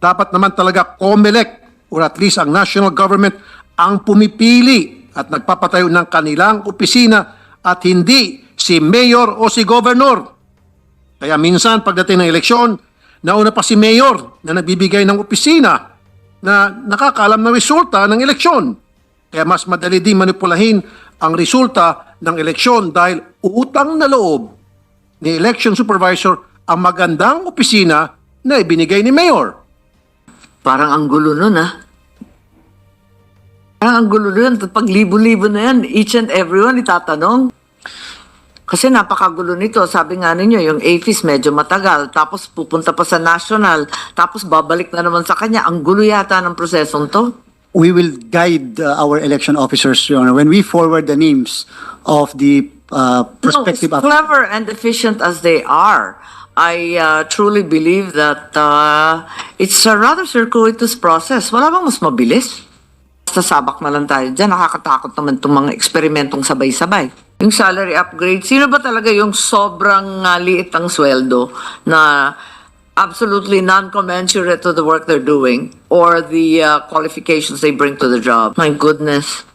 Dapat naman talaga COMELEC or at least ang national government ang pumipili at nagpapatayo ng kanilang opisina at hindi si mayor o si governor. Kaya minsan pagdating ng eleksyon, nauna pa si mayor na nagbibigay ng opisina na nakakaalam ng resulta ng eleksyon. Kaya mas madali din manipulahin ang resulta ng eleksyon dahil utang na loob ni election supervisor ang magandang opisina na ibinigay ni mayor. Parang ang gulo nun, Parang ang gulo nun. Pag libo-libo na yan, each and everyone itatanong. Kasi napakagulo nito. Sabi nga ninyo, yung AFIS medyo matagal. Tapos pupunta pa sa national. Tapos babalik na naman sa kanya. Ang gulo yata ng prosesong to. We will guide our election officers, Your Honor, when we forward the names of the prospective... No, as clever and efficient as they are, I truly believe that it's a rather circuitous process. Wala bang mas mabilis? Sasabak na lang tayo dyan. Nakakatakot naman itong mga eksperimentong sabay-sabay. Yung salary upgrade, sino ba talaga yung sobrang liit ang sweldo na absolutely non-commensurate to the work they're doing or the qualifications they bring to the job? My goodness.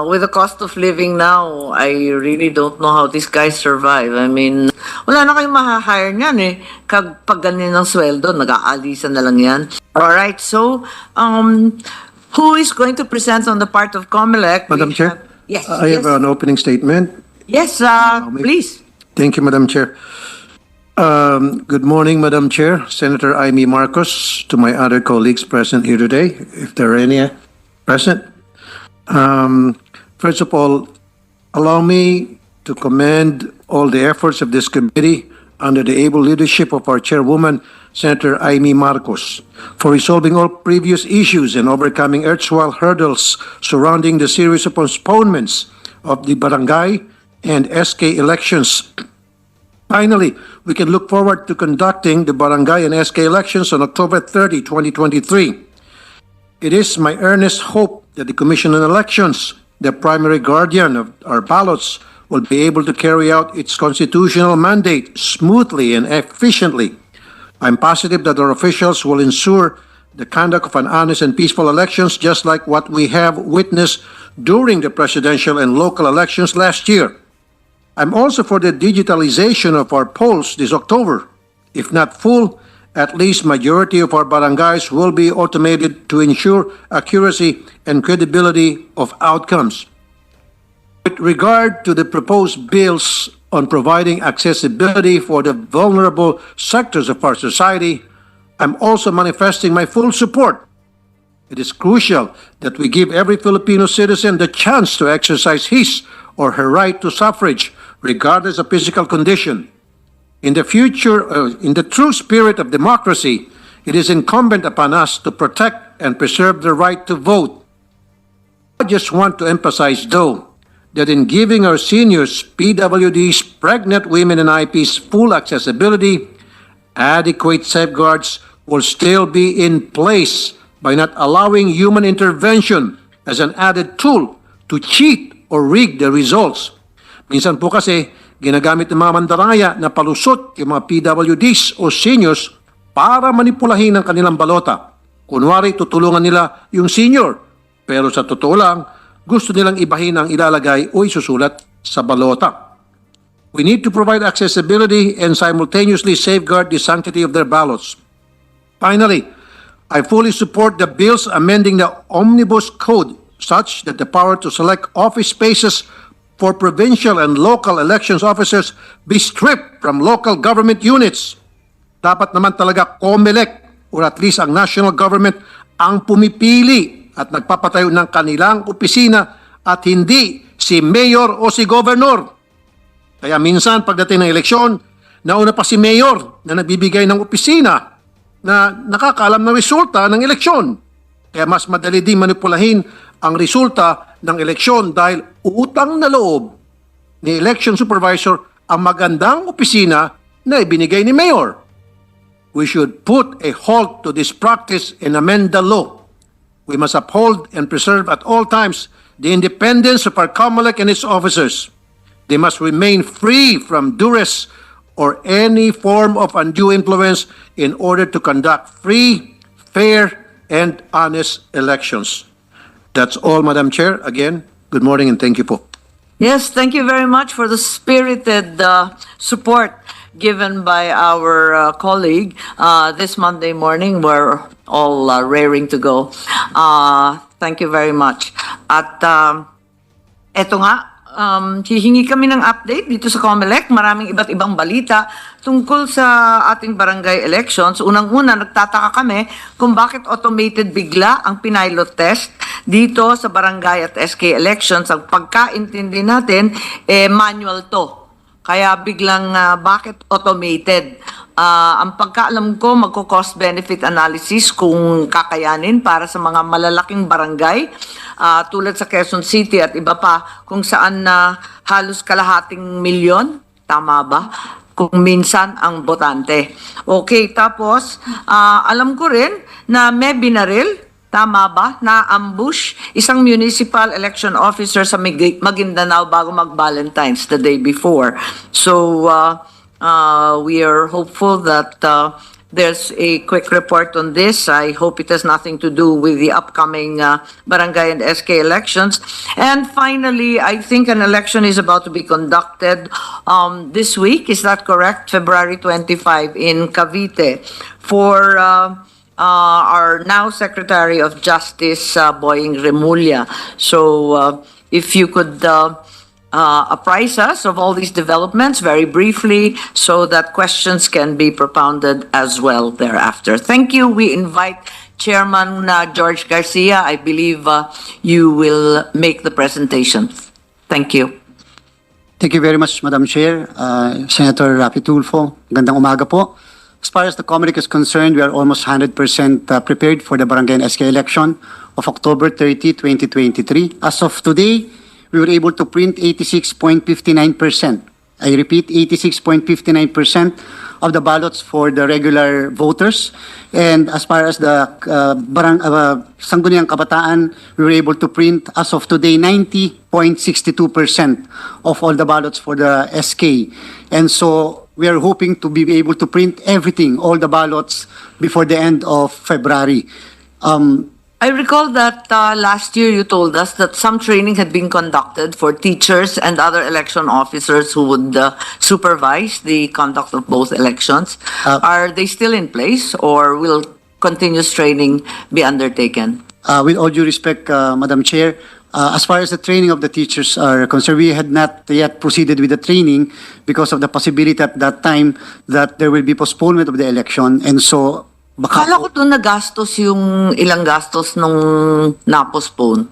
With the cost of living now, I really don't know how these guys survive. I mean, wala na kayong mahahire niyan pag ganyan ang sweldo, nag-aalisan na lang yan. Alright, so, who is going to present on the part of COMELEC? Madam Chair? Yes. I have an opening statement. Yes, please. Thank you, Madam Chair. Good morning, Madam Chair, Senator Imee Marcos, to my other colleagues present here today, if there are any present. First of all, allow me to commend all the efforts of this committee under the able leadership of our chairwoman, Senator Imee Marcos, for resolving all previous issues and overcoming erstwhile hurdles surrounding the series of postponements of the Baranggay and SK elections. Finally, we can look forward to conducting the Baranggay and SK elections on October 30, 2023. It is my earnest hope that the Commission on Elections, the primary guardian of our ballots, will be able to carry out its constitutional mandate smoothly and efficiently. I'm positive that our officials will ensure the conduct of an honest and peaceful elections, just like what we have witnessed during the presidential and local elections last year. I'm also for the digitalization of our polls this October. If not full, at least majority of our barangays will be automated to ensure accuracy and credibility of outcomes. With regard to the proposed bills on providing accessibility for the vulnerable sectors of our society, I'm also manifesting my full support. It is crucial that we give every Filipino citizen the chance to exercise his or her right to suffrage, regardless of physical condition. In the true spirit of democracy, it is incumbent upon us to protect and preserve the right to vote. I just want to emphasize, though, that in giving our seniors, PWDs, pregnant women, and IPs full accessibility, adequate safeguards will still be in place by not allowing human intervention as an added tool to cheat or rig the results. Minsan po kasi, ginagamit ng mga mandaraya na palusot yung mga PWDs o seniors para manipulahin ang kanilang balota. Kunwari, tutulungan nila yung senior, pero sa totoo lang, gusto nilang ibahin ang ilalagay o isusulat sa balota. We need to provide accessibility and simultaneously safeguard the sanctity of their ballots. Finally, I fully support the bills amending the Omnibus Code such that the power to select office spaces for provincial and local elections officers be stripped from local government units. Dapat naman talaga COMELEC or at least ang national government ang pumipili at nagpapatayo ng kanilang opisina at hindi si mayor o si governor. Kaya minsan pagdating ng eleksyon, nauna pa si mayor na nagbibigay ng opisina na nakakaalam ng resulta ng eleksyon. Kaya mas madali din manipulahin ang resulta ng eleksyon dahil utang na loob ni election supervisor ang magandang opisina na ibinigay ni mayor. We should put a halt to this practice and amend the law. We must uphold and preserve at all times the independence of our COMELEC and its officers. They must remain free from duress or any form of undue influence in order to conduct free, fair and honest elections. That's all, Madam Chair. Again, good morning and thank you po. Yes, thank you very much for the spirited support given by our colleague this Monday morning. We're all raring to go. Thank you very much. At eto nga, hihingi kami ng update dito sa COMELEC. Maraming iba't ibang balita tungkol sa ating barangay elections. Unang-una, nagtataka kami kung bakit automated bigla ang pinilot test dito sa barangay at SK elections. Ang pagkaintindi natin, manual to. Kaya biglang bakit automated? Ang pagkaalam ko, magko-cost-benefit analysis kung kakayanin para sa mga malalaking barangay tulad sa Quezon City at iba pa kung saan halos kalahating milyon. Tama ba? Kung minsan ang botante. Okay, tapos alam ko rin na may binaril. Tama ba? Na-ambush isang municipal election officer sa Maguindanao bago mag-Valentine's the day before. So, we are hopeful that there's a quick report on this. I hope it has nothing to do with the upcoming barangay and SK elections. And finally, I think an election is about to be conducted this week. Is that correct? February 25 in Cavite for our now Secretary of Justice, Boying Remulla. So if you could apprise us of all these developments very briefly so that questions can be propounded as well thereafter. Thank you. We invite Chairman George Garcia. I believe you will make the presentation. Thank you. Thank you very much, Madam Chair. Senator Raffy Tulfo, gandang umaga po. As far as the COMELEC is concerned, we are almost 100% prepared for the Barangay and SK election of October 30, 2023. As of today, we were able to print 86.59%. I repeat, 86.59% of the ballots for the regular voters. And as far as the Sangguniang Kabataan, we were able to print, as of today, 90.62% of all the ballots for the SK. And so we are hoping to be able to print everything, all the ballots, before the end of February. I recall that last year you told us that some training had been conducted for teachers and other election officers who would supervise the conduct of both elections. Are they still in place or will continuous training be undertaken? With all due respect, Madam Chair, as far as the training of the teachers are concerned, we had not yet proceeded with the training because of the possibility at that time that there will be postponement of the election. And so, Kala ko doon nagastos yung ilang gastos nung na-postpone.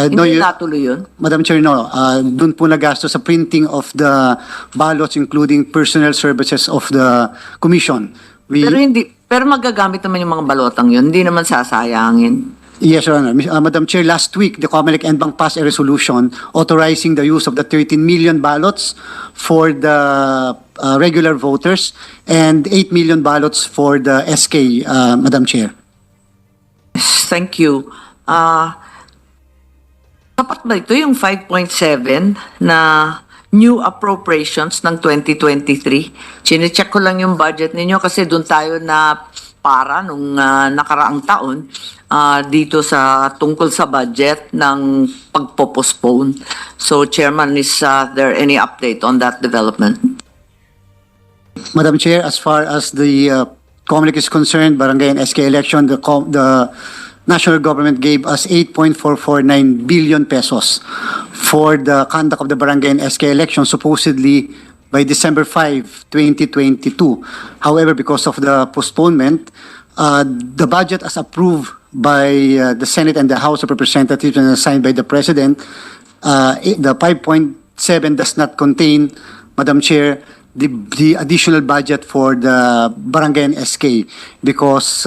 no, Hindi natuloy yun? Madam Chair, no. Doon po nagastos sa printing of the ballots, including personnel services of the commission. Pero magagamit naman yung mga balotang yun. Hindi naman sasayangin. Yes, Your Honor. Madam Chair, last week, the COMELEC and Bank passed a resolution authorizing the use of the 13 million ballots for the regular voters and 8 million ballots for the SK, Madam Chair. Thank you. Sapat ba ito yung 5.7 na new appropriations ng 2023? Chinecheck ko lang yung budget ninyo kasi doon tayo na para nung nakaraang taon dito sa tungkol sa budget ng pagpo-postpone. So, Chairman, is there any update on that development? Madam Chair, as far as the COMELEC is concerned, Barangay and SK election, the national government gave us 8.449 billion pesos for the conduct of the Barangay and SK election, supposedly by December 5, 2022. However, because of the postponement, the budget as approved by the Senate and the House of Representatives and signed by the President, the 5.7 does not contain, Madam Chair, the additional budget for the Barangay and SK because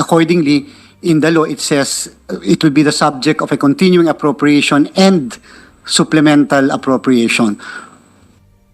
accordingly, in the law, it says it will be the subject of a continuing appropriation and supplemental appropriation.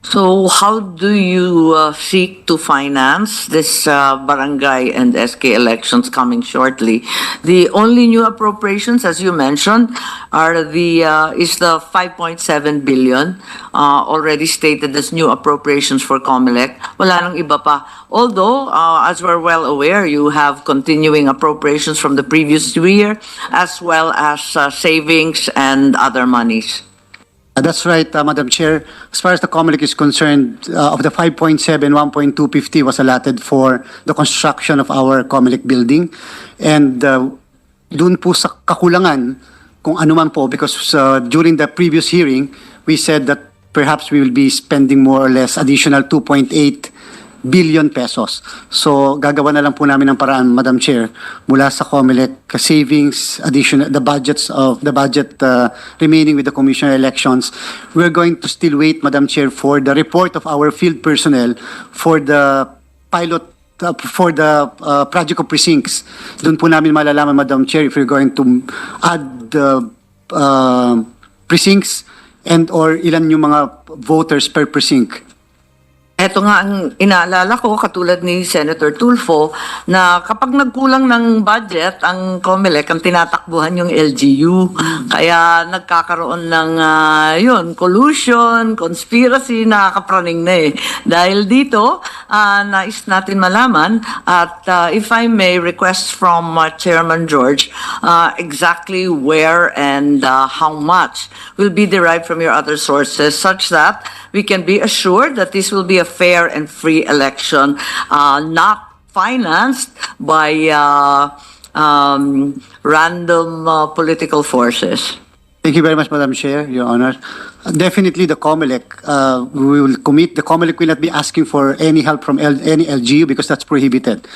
So how do you seek to finance this barangay and SK elections coming shortly? The only new appropriations, as you mentioned, are is the 5.7 billion already stated as new appropriations for COMELEC. Wala nang iba pa. Although, as we're well aware, you have continuing appropriations from the previous year, as well as savings and other monies. That's right, Madam Chair. As far as the COMELEC is concerned, of the 5.7, 1.250 was allotted for the construction of our COMELEC building. And dun po sa kakulangan, kung ano man po, because during the previous hearing, we said that perhaps we will be spending more or less additional 2.8 billion pesos. So gagawa na lang po namin ng paraan, Madam Chair, mula sa COMELEC savings, additional the budget remaining with the commission elections. We're going to still wait, Madam Chair, for the report of our field personnel for the pilot for the project of precincts. Doon po namin malalaman, Madam Chair, if we're going to add precincts and or ilan yung mga voters per precinct. Ito nga ang inaalala ko, katulad ni Senator Tulfo, na kapag nagkulang ng budget, ang COMELEC, ang tinatakbuhan yung LGU. Kaya nagkakaroon ng collusion, conspiracy, nakakapraning na eh. Dahil dito, nais natin malaman, at if I may request from Chairman George, exactly where and how much will be derived from your other sources, such that we can be assured that this will be a fair and free election, not financed by random political forces. Thank you very much, Madam Chair, Your Honor. Definitely the COMELEC, we will commit, the COMELEC will not be asking for any help from any LGU because that's prohibited.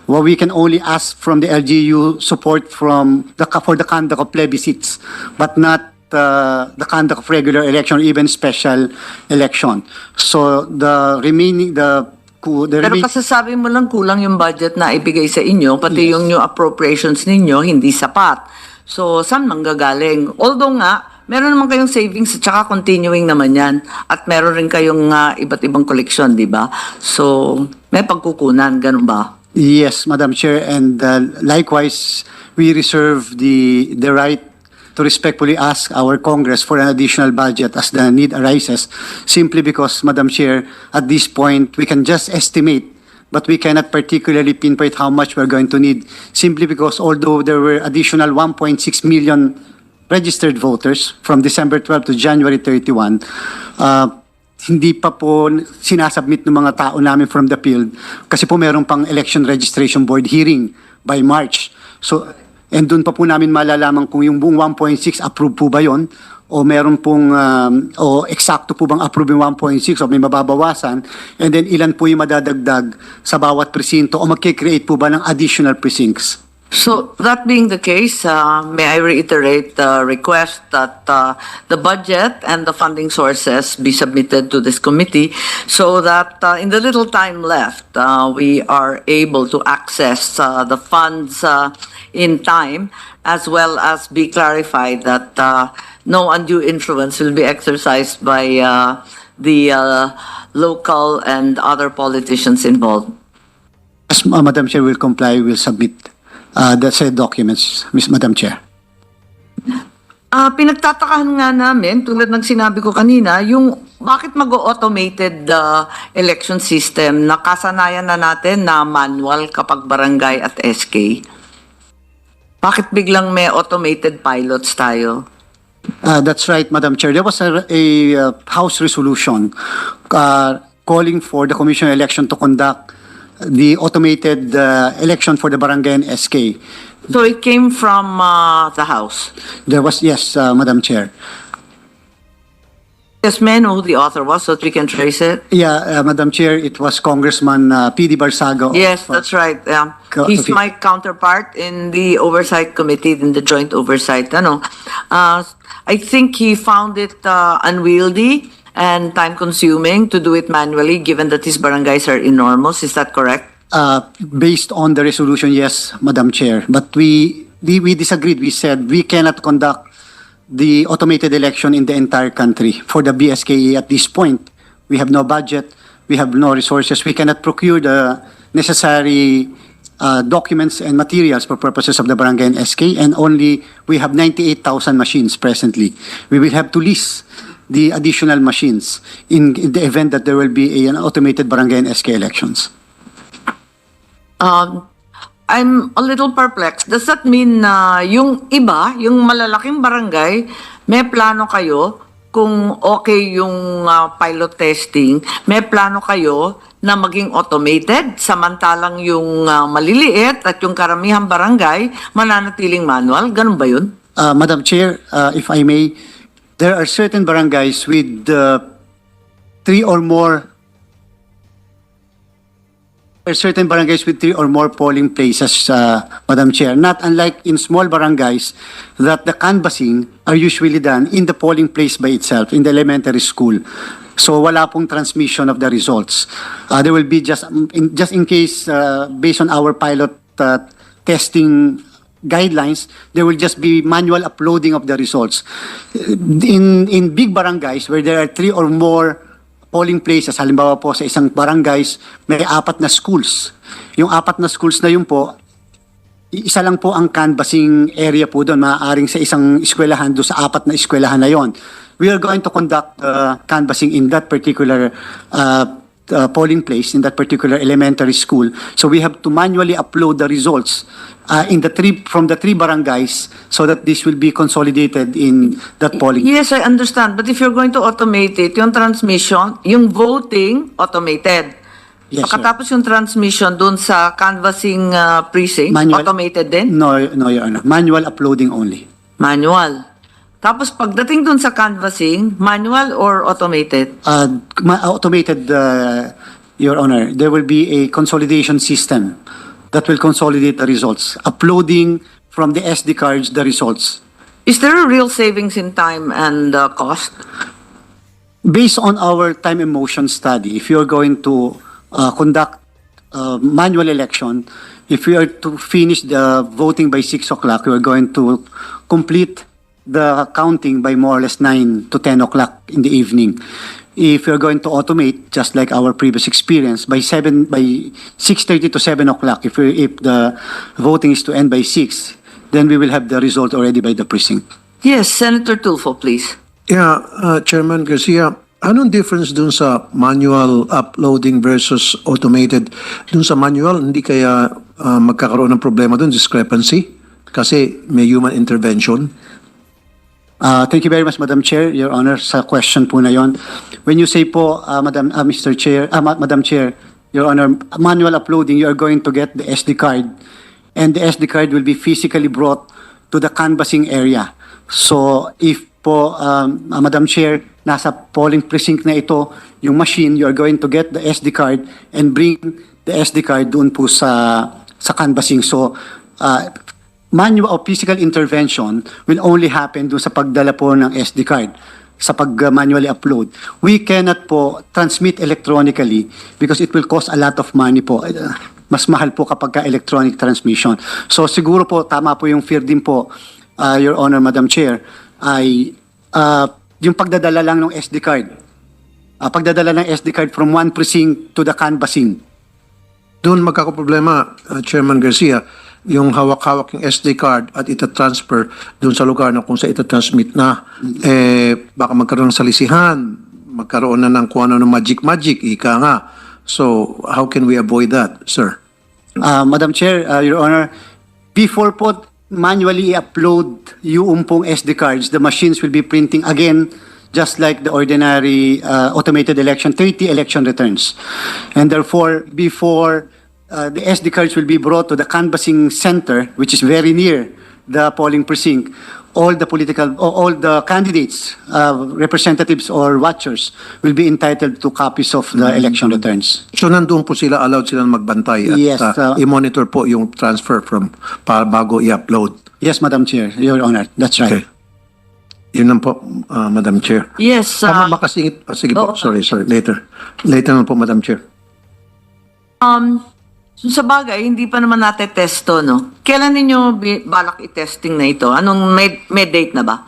Well, we can only ask from the LGU support for the conduct of plebiscites, but not the conduct of regular election or even special election. So the remaining Pero kasasabi mo lang kulang yung budget na ibigay sa inyo, pati yung new appropriations ninyo hindi sapat. So saan manggagaling? Although nga, meron naman kayong savings at saka continuing naman yan. At meron rin kayong iba't ibang collection, di ba? So may pagkukunan, ganun ba? Yes, Madam Chair, and likewise, we reserve the right to respectfully ask our Congress for an additional budget as the need arises, simply because, Madam Chair, at this point, we can just estimate, but we cannot particularly pinpoint how much we're going to need, simply because although there were additional 1.6 million registered voters from December 12 to January 31, hindi pa po sinasubmit ng mga tao namin from the field kasi po meron pang election registration board hearing by March. So, and doon pa po namin malalaman kung yung buong 1.6 approve po ba yon o meron pong o eksakto po bang approve yung 1.6 o may mababawasan, and then ilan po yung madadagdag sa bawat presinto o magkikreate po ba ng additional precincts. So that being the case, may I reiterate the request that the budget and the funding sources be submitted to this committee so that in the little time left, we are able to access the funds in time, as well as be clarified that no undue influence will be exercised by the local and other politicians involved. As Madam Chair will comply, will submit the said documents, Madam Chair. Pinagtatakahan nga namin, tulad ng sinabi ko kanina, yung bakit mag-automated election system na kasanayan na natin na manual kapag barangay at SK? Bakit biglang may automated pilots tayo? That's right, Madam Chair. There was a House resolution calling for the Commission election to conduct the automated election for the barangay and SK. So it came from the House? There was, yes, Madam Chair. Yes, may I know who the author was so that we can trace it? Yeah, Madam Chair, it was Congressman P.D. Barsago. Yes, that's right. He's my counterpart in the Oversight Committee, in the Joint Oversight. I think he found it unwieldy and time-consuming to do it manually, given that his barangays are enormous. Is that correct? Based on the resolution, yes, Madam Chair. But we disagreed. We said we cannot conduct the automated election in the entire country for the BSKE at this point. we have no budget, we have no resources, we cannot procure the necessary documents and materials for purposes of the barangay and SK, and only we have 98,000 machines presently. We will have to lease the additional machines in the event that there will be an automated barangay and SK elections. I'm a little perplexed. Does that mean na yung iba, yung malalaking barangay, may plano kayo kung okay yung pilot testing, may plano kayo na maging automated, samantalang yung maliliit at yung karamihang barangay mananatiling manual? Ganun ba yun? Madam Chair, if I may, there are certain barangays with three or more polling places, Madam Chair. Not unlike in small barangays that the canvassing are usually done in the polling place by itself, in the elementary school. So wala pong transmission of the results. There will be just in case, based on our pilot testing guidelines, there will just be manual uploading of the results. In big barangays where there are three or more polling places, halimbawa po sa isang barangays, may 4 na schools. Yung 4 na schools na yun po, isa lang po ang canvassing area po doon, maaaring sa isang eskwelahan doon sa 4 na eskwelahan na yon. We are going to conduct canvassing in that particular polling place, in that particular elementary school. So we have to manually upload the results from the 3 barangays so that this will be consolidated in that polling. Yes, I understand. But if you're going to automate it, yung transmission, yung voting, automated. Yes, sir. Pagkatapos yung transmission dun sa canvassing precinct, Manual. automated din? No, Your Honor. Manual uploading only. Manual. Tapos pagdating dun sa canvassing, manual or automated? Automated, Your Honor. There will be a consolidation system that will consolidate the results, uploading from the SD cards the results. Is there a real savings in time and cost? Based on our time and motion study, if you are going to conduct manual election, if we are to finish the voting by 6 o'clock, we are going to complete the counting by more or less 9 to 10 o'clock in the evening. If you're going to automate, just like our previous experience, by 6:30 to 7 o'clock, if the voting is to end by 6, then we will have the result already by the precinct. Yes, Senator Tulfo, please. Yeah, Chairman Garcia, anong difference dun sa manual uploading versus automated? Dun sa manual, hindi kaya magkakaroon ng problema dun, discrepancy? Kasi may human intervention? Thank you very much, Madam Chair, Your Honor, sa question po na yon. When you say po, Mr. Chair, Madam Chair, Your Honor, manual uploading, you are going to get the SD card, and the SD card will be physically brought to the canvassing area. So, if po, Madam Chair, nasa polling precinct na ito, yung machine, you are going to get the SD card and bring the SD card doon po sa canvassing. So, manual or physical intervention will only happen doon sa pagdala po ng SD card, sa pag-manually upload. We cannot po transmit electronically because it will cost a lot of money po. Mas mahal po kapag electronic transmission. So siguro po, tama po yung fear din po, Your Honor, Madam Chair, ay yung pagdadala lang ng SD card. Pagdadala ng SD card from one precinct to the canvassing. Doon magkakaproblema, Chairman Garcia, yung hawak-hawak yung SD card at itatransfer doon sa lugar na kung sa itatransmit na, baka magkaroon ng salisihan, magkaroon na ng kung ano ng magic-magic, ika nga. So, how can we avoid that, sir? Madam Chair, Your Honor, before po manually i-upload yung pong SD cards, the machines will be printing again, just like the ordinary automated election, 30 election returns. And therefore, before the SD cards will be brought to the canvassing center, which is very near the polling precinct, all the candidates, representatives or watchers will be entitled to copies of the election returns. So, nandun po sila, allowed silang magbantay at Yes, i-monitor po yung transfer from bago i-upload. Yes, Madam Chair, Your Honor, that's right. Okay. Yun lang po, Madam Chair. Yes. Makasingit. Sige po, sorry. Later. Later na po, Madam Chair. Sa bagay, hindi pa naman natin testo, no? Kailan ninyo balak i-testing na ito? Anong may date na ba?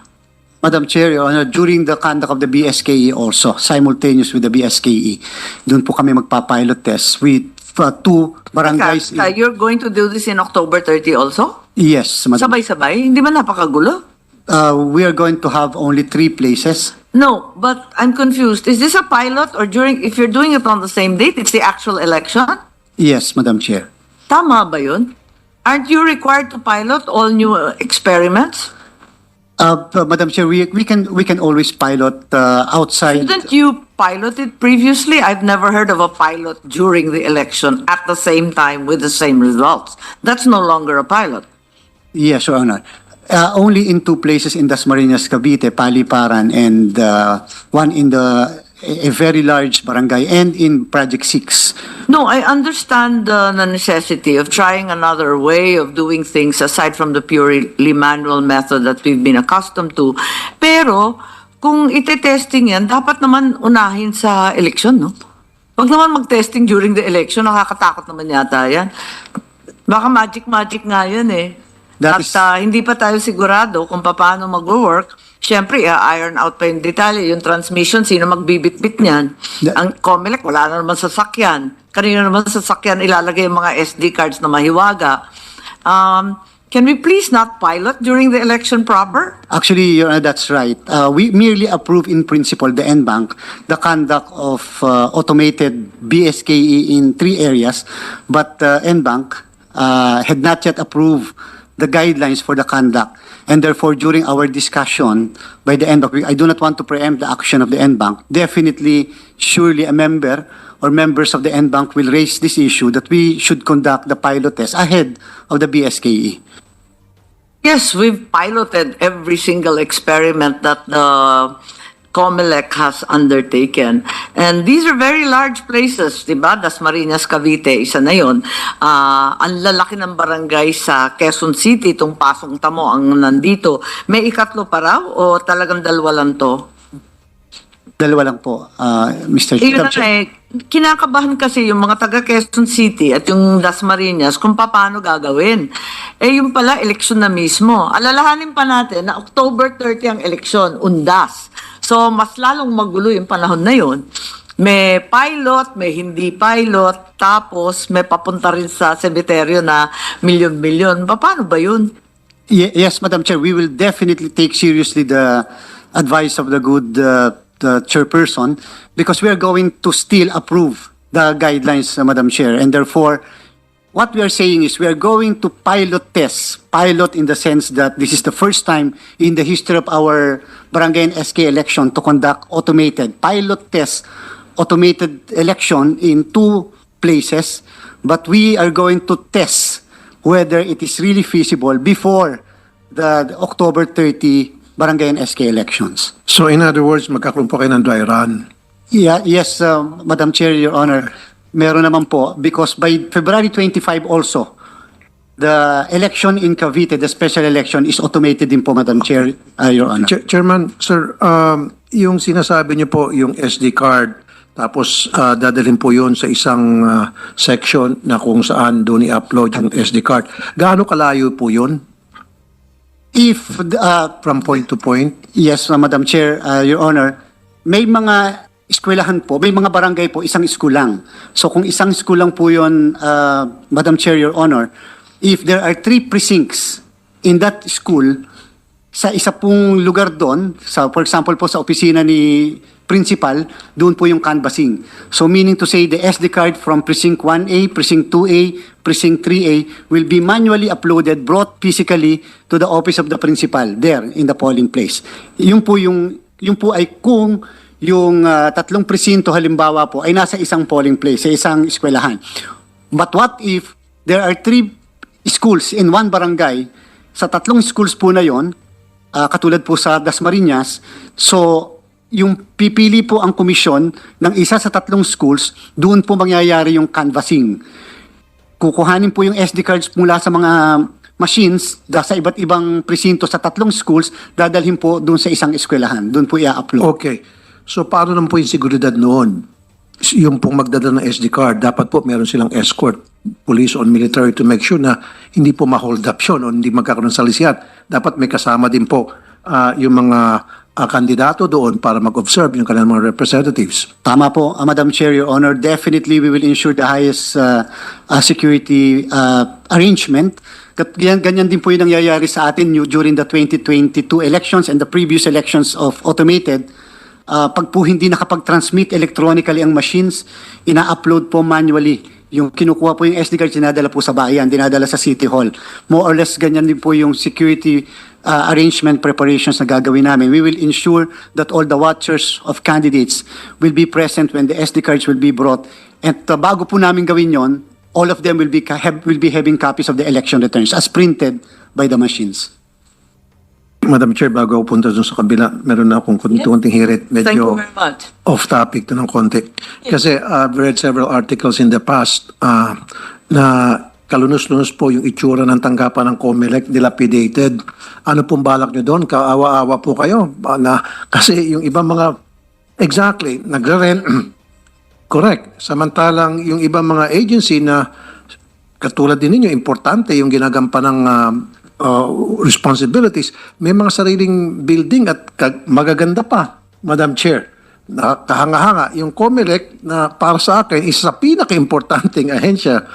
Madam Chair, Your Honor, during the conduct of the BSKE also, simultaneous with the BSKE, doon po kami magpa-pilot test with two barangays. You're going to do this in October 30 also? Yes, Madam. Sabay-sabay? Hindi ba napakagulo? We are going to have only 3 places. No, but I'm confused. Is this a pilot or if you're doing it on the same date, it's the actual election? Yes, Madam Chair. Tama ba yun? Aren't you required to pilot all new experiments? Madam Chair, we can always pilot outside. Didn't you pilot it previously? I've never heard of a pilot during the election at the same time with the same results. That's no longer a pilot. Yes, Your Honor. Only in 2 places in Dasmariñas, Cavite, Paliparan, and one in a very large barangay, and in Project 6. No, I understand the necessity of trying another way of doing things aside from the purely manual method that we've been accustomed to. Pero, kung ite-testing yan, dapat naman unahin sa election, no? Huwag naman mag-testing during the election, nakakatakot naman yata yan. Baka magic-magic nga yan eh. Hindi pa tayo sigurado kung paano mag-work. Siyempre, iron out pa yung detalye, yung transmission, sino magbibitbit niyan. Ang COMELEC, wala na naman sasakyan. Kanina naman sasakyan, ilalagay yung mga SD cards na mahiwaga. Can we please not pilot during the election proper? Actually, Your Honor, that's right. We merely approve in principle, the NBank, the conduct of automated BSKE in 3 areas, but NBank had not yet approved the guidelines for the conduct. And therefore, during our discussion by the NBank, I do not want to preempt the action of the NBank. Definitely, surely a member or members of the NBank will raise this issue that we should conduct the pilot test ahead of the BSKE. Yes, we've piloted every single experiment that the COMELEC has undertaken. And these are very large places, diba? Dasmariñas, Cavite, isa na yun. Ang lalaki ng barangay sa Quezon City, itong Pasong Tamo ang nandito. May ikatlo pa raw o talagang 2 lang to? 2 lang po, Mr. Yun na kinakabahan kasi yung mga taga Quezon City at yung Dasmariñas kung paano gagawin. Yung pala, eleksyon na mismo. Alalahanin pa natin na October 30 ang eleksyon, undas. So, mas lalong magulo yung panahon na yun. May pilot, may hindi pilot, tapos may papunta rin sa semeteryo na milyon-milyon. Paano ba yun? Yes, Madam Chair, we will definitely take seriously the advice of the good the chairperson, because we are going to still approve the guidelines, Madam Chair, and therefore, what we are saying is we are going to pilot in the sense that this is the first time in the history of our Barangay and SK election to conduct automated pilot test, automated election in 2 places, but we are going to test whether it is really feasible before the October 30 Barangay and SK elections. So in other words, magkakaroon po kayo ng dry run. Yes, Madam Chair, Your Honor, meron naman po, because by February 25 also, the election in Cavite, the special election, is automated din po, Madam Chair, Your Honor. Chairman, sir, yung sinasabi niyo po, yung SD card, tapos dadalhin po yun sa isang section na kung saan doon i-upload yung SD card. Gaano kalayo po yun? If, From point to point? yes, Madam Chair, Your Honor, may mga eskwelahan po, may mga barangay po, isang school lang. So kung isang school lang po yun, Madam Chair, Your Honor, if there are 3 precincts in that school, sa isa pong lugar doon, for example po sa opisina ni principal, doon po yung canvassing. So meaning to say, the SD card from precinct 1A, precinct 2A, precinct 3A will be manually uploaded, brought physically to the office of the principal there in the polling place. Yung po ay kung yung 3 presinto halimbawa po ay nasa isang polling place, sa isang eskwelahan. But what if there are 3 schools in 1 barangay, sa 3 schools po na yon, katulad po sa Dasmariñas, so yung pipili po ang komisyon ng isa sa 3 schools, doon po mangyayari yung canvassing. Kukuhanin po yung SD cards mula sa mga machines sa iba't ibang presinto sa 3 schools, dadalhin po doon sa isang eskwelahan. Doon po i-upload. Okay. So paano naman po yung seguridad noon? Yung pong magdadala ng SD card, dapat po meron silang escort, police or military to make sure na hindi po ma-hold up yun o hindi magkakaroon ng salisihan. Dapat may kasama din po yung mga kandidato doon para mag-observe yung kanilang mga representatives. Tama po, Madam Chair, Your Honor. Definitely, we will ensure the highest security arrangement. Ganyan din po yung nangyayari sa atin during the 2022 elections and the previous elections of automated. Pag po hindi nakapag-transmit electronically ang machines, ina-upload po manually. Yung kinukuha po yung SD card, dinadala po sa bayan, dinadala sa City Hall. More or less, ganyan din po yung security arrangement preparations na gagawin namin. We will ensure that all the watchers of candidates will be present when the SD cards will be brought. At bago po namin gawin yon, all of them will be having copies of the election returns as printed by the machines. Madam Chair, bago ako punta dun sa kabila, meron na akong konting hirit. Thank you Medyo very much. off topic to ng konti. Kasi I've read several articles in the past na kalunos-lunos po yung itsura ng tanggapan ng COMELEC, dilapidated. Ano pong balak nyo doon? Kaawa-awa po kayo. Kasi yung ibang mga, exactly, nagre-rent, correct. Samantalang yung ibang mga agency na katulad din ninyo, importante yung ginagampan ng responsibilities, may mga sariling building at magaganda pa, Madam Chair. Nakahanga-hanga. Yung COMELEC na para sa akin, isa sa pinaka-importanting ahensya,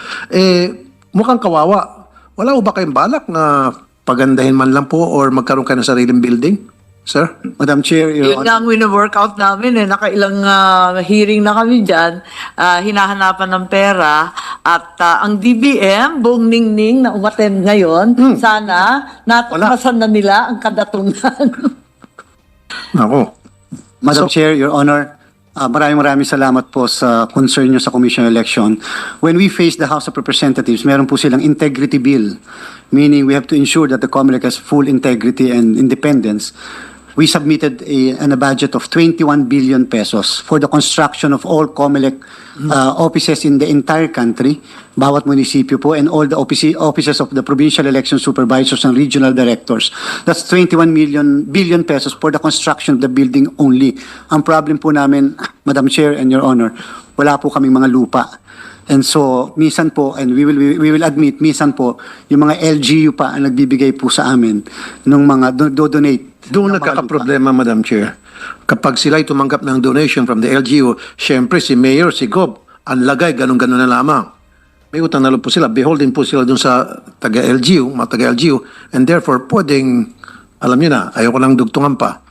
mukhang kawawa. Wala ba kayong balak na pagandahin man lang po or magkaroon kayo ng sariling building? Sir? Madam Chair, Your Yun nga ang wino-workout namin eh. Nakailang hearing na kami dyan. Hinahanapan ng pera. At ang DBM, buong ningning na umattend ngayon, sana natuklasan na nila ang kadatunan. Ako. Madam Chair, Your Honor, maraming salamat po sa concern nyo sa Commission election. When we face the House of Representatives, meron po silang integrity bill, meaning we have to ensure that the COMELEC has full integrity and independence. We submitted a budget of 21 billion pesos for the construction of all COMELEC offices in the entire country, bawat munisipyo po, and all the offices of the provincial election supervisors and regional directors. That's 21 billion pesos for the construction of the building only. Ang problem po namin, Madam Chair and Your Honor, wala po kaming mga lupa. And so, minsan po, and we will admit, minsan po, yung mga LGU pa ang nagbibigay po sa amin ng mga donate. Doon nagkakaproblema, Madam Chair. Kapag sila'y tumanggap ng donation from the LGU, syempre si Mayor, si Gob, ang lagay, ganun-ganun na lamang. May utang na loob po sila. Beholden po sila doon sa taga-LGU, mga taga-LGU, and therefore, pwedeng, alam niyo na, ayoko lang dugtungan pa.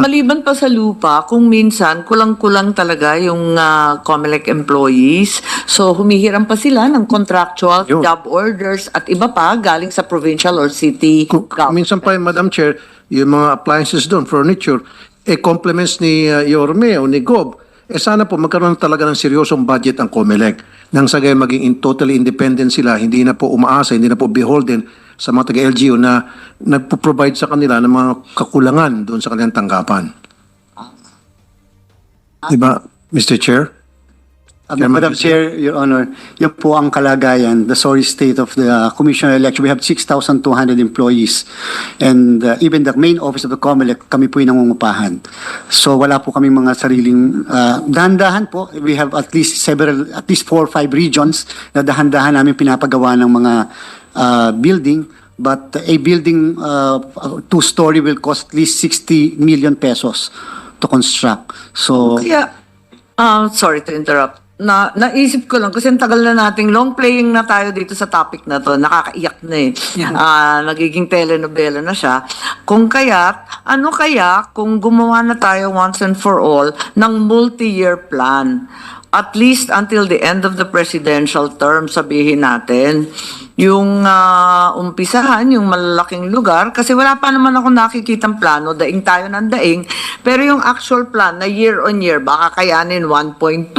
Maliban pa sa lupa, kung minsan kulang-kulang talaga yung COMELEC employees. So humihiram pa sila ng contractual Yun. job orders at iba pa galing sa provincial or city government. Minsan pa, Madam Chair, yung mga appliances doon, furniture, complements ni Yorme o ni Gob, sana po magkaroon talaga ng seryosong budget ang COMELEC. Nang sa gayon maging totally independent sila, hindi na po umaasa, hindi na po beholden sa mga taga-LGU na nagpo-provide sa kanila ng mga kakulangan doon sa kanilang tanggapan. Diba, Mr. Chair? Madam Chair, Your Honor, yun po ang kalagayan, the sorry state of the Commission election. We have 6,200 employees. And even the main office of the COMELEC, kami po yung nangungupahan. So wala po kami mga sariling, dahan-dahan po. We have at least 4 or 5 regions na dahan-dahan namin pinapagawa ng mga building. But a building, 2-story will cost at least 60 million pesos to construct. So, Kaya, sorry to interrupt. Naisip ko lang kasi ang tagal na nating long playing na tayo dito sa topic na to, nakakaiyak na eh. Nagiging telenovela na siya. Kung kaya't, ano kaya kung gumawa na tayo once and for all ng multi-year plan? At least until the end of the presidential term, sabihin natin, yung umpisahan, yung malalaking lugar, kasi wala pa naman ako nakikitang plano, daing tayo ng daing, pero yung actual plan na year on year, baka kayanin 1.2,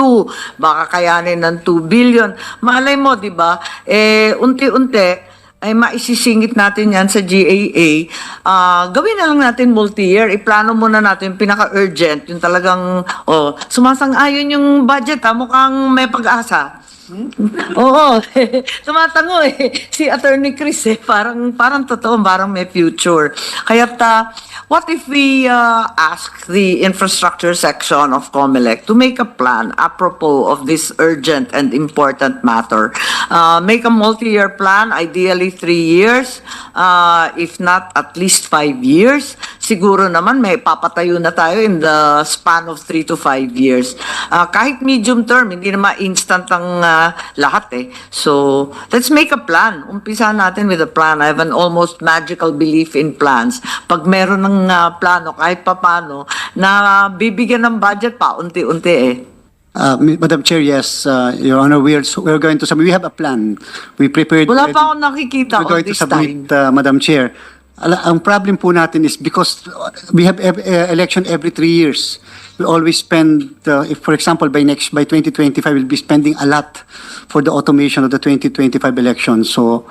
baka kayanin ng 2 billion. Malay mo, di ba? Unti-unti, ay maisisingit natin yan sa GAA, gawin na lang natin multi-year, iplano muna natin yung pinaka-urgent, yung talagang, sumasang-ayon yung budget, mukhang may pag-asa. Oo, tumatango eh. Si Attorney Chris parang totoo, parang may future. Kaya what if we ask the infrastructure section of COMELEC to make a plan apropos of this urgent and important matter? Make a multi-year plan, ideally 3 years, if not at least 5 years. Siguro naman may papatayo na tayo in the span of 3 to 5 years. Kahit medium term, hindi naman instant ang lahat eh. So, let's make a plan. Umpisa natin with a plan. I have an almost magical belief in plans. Pag meron ng plano, kahit papano, na bibigyan ng budget pa, unti-unti eh. Madam Chair, yes, Your Honor, we're going to submit. We have a plan. We prepared. Wala pa akong nakikita We're on going to this submit, time. Madam Chair. Ang problem po natin is because we have election every 3 years. We always spend, if for example, by 2025, we'll be spending a lot for the automation of the 2025 election. So,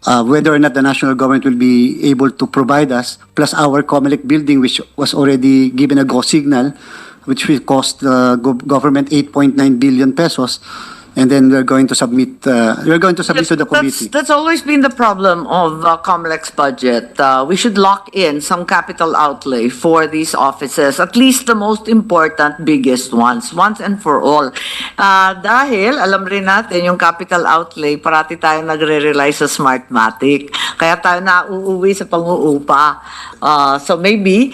whether or not the national government will be able to provide us, plus our COMELEC building, which was already given a go signal, which will cost the government 8.9 billion pesos. And then we're going to submit to the committee. That's always been the problem of COMELEC's budget. We should lock in some capital outlay for these offices, at least the most important, biggest ones, once and for all. Dahil, alam rin natin, yung capital outlay, parati tayo nagre-rely sa Smartmatic. Kaya tayo nauuwi sa pang-uupa. So maybe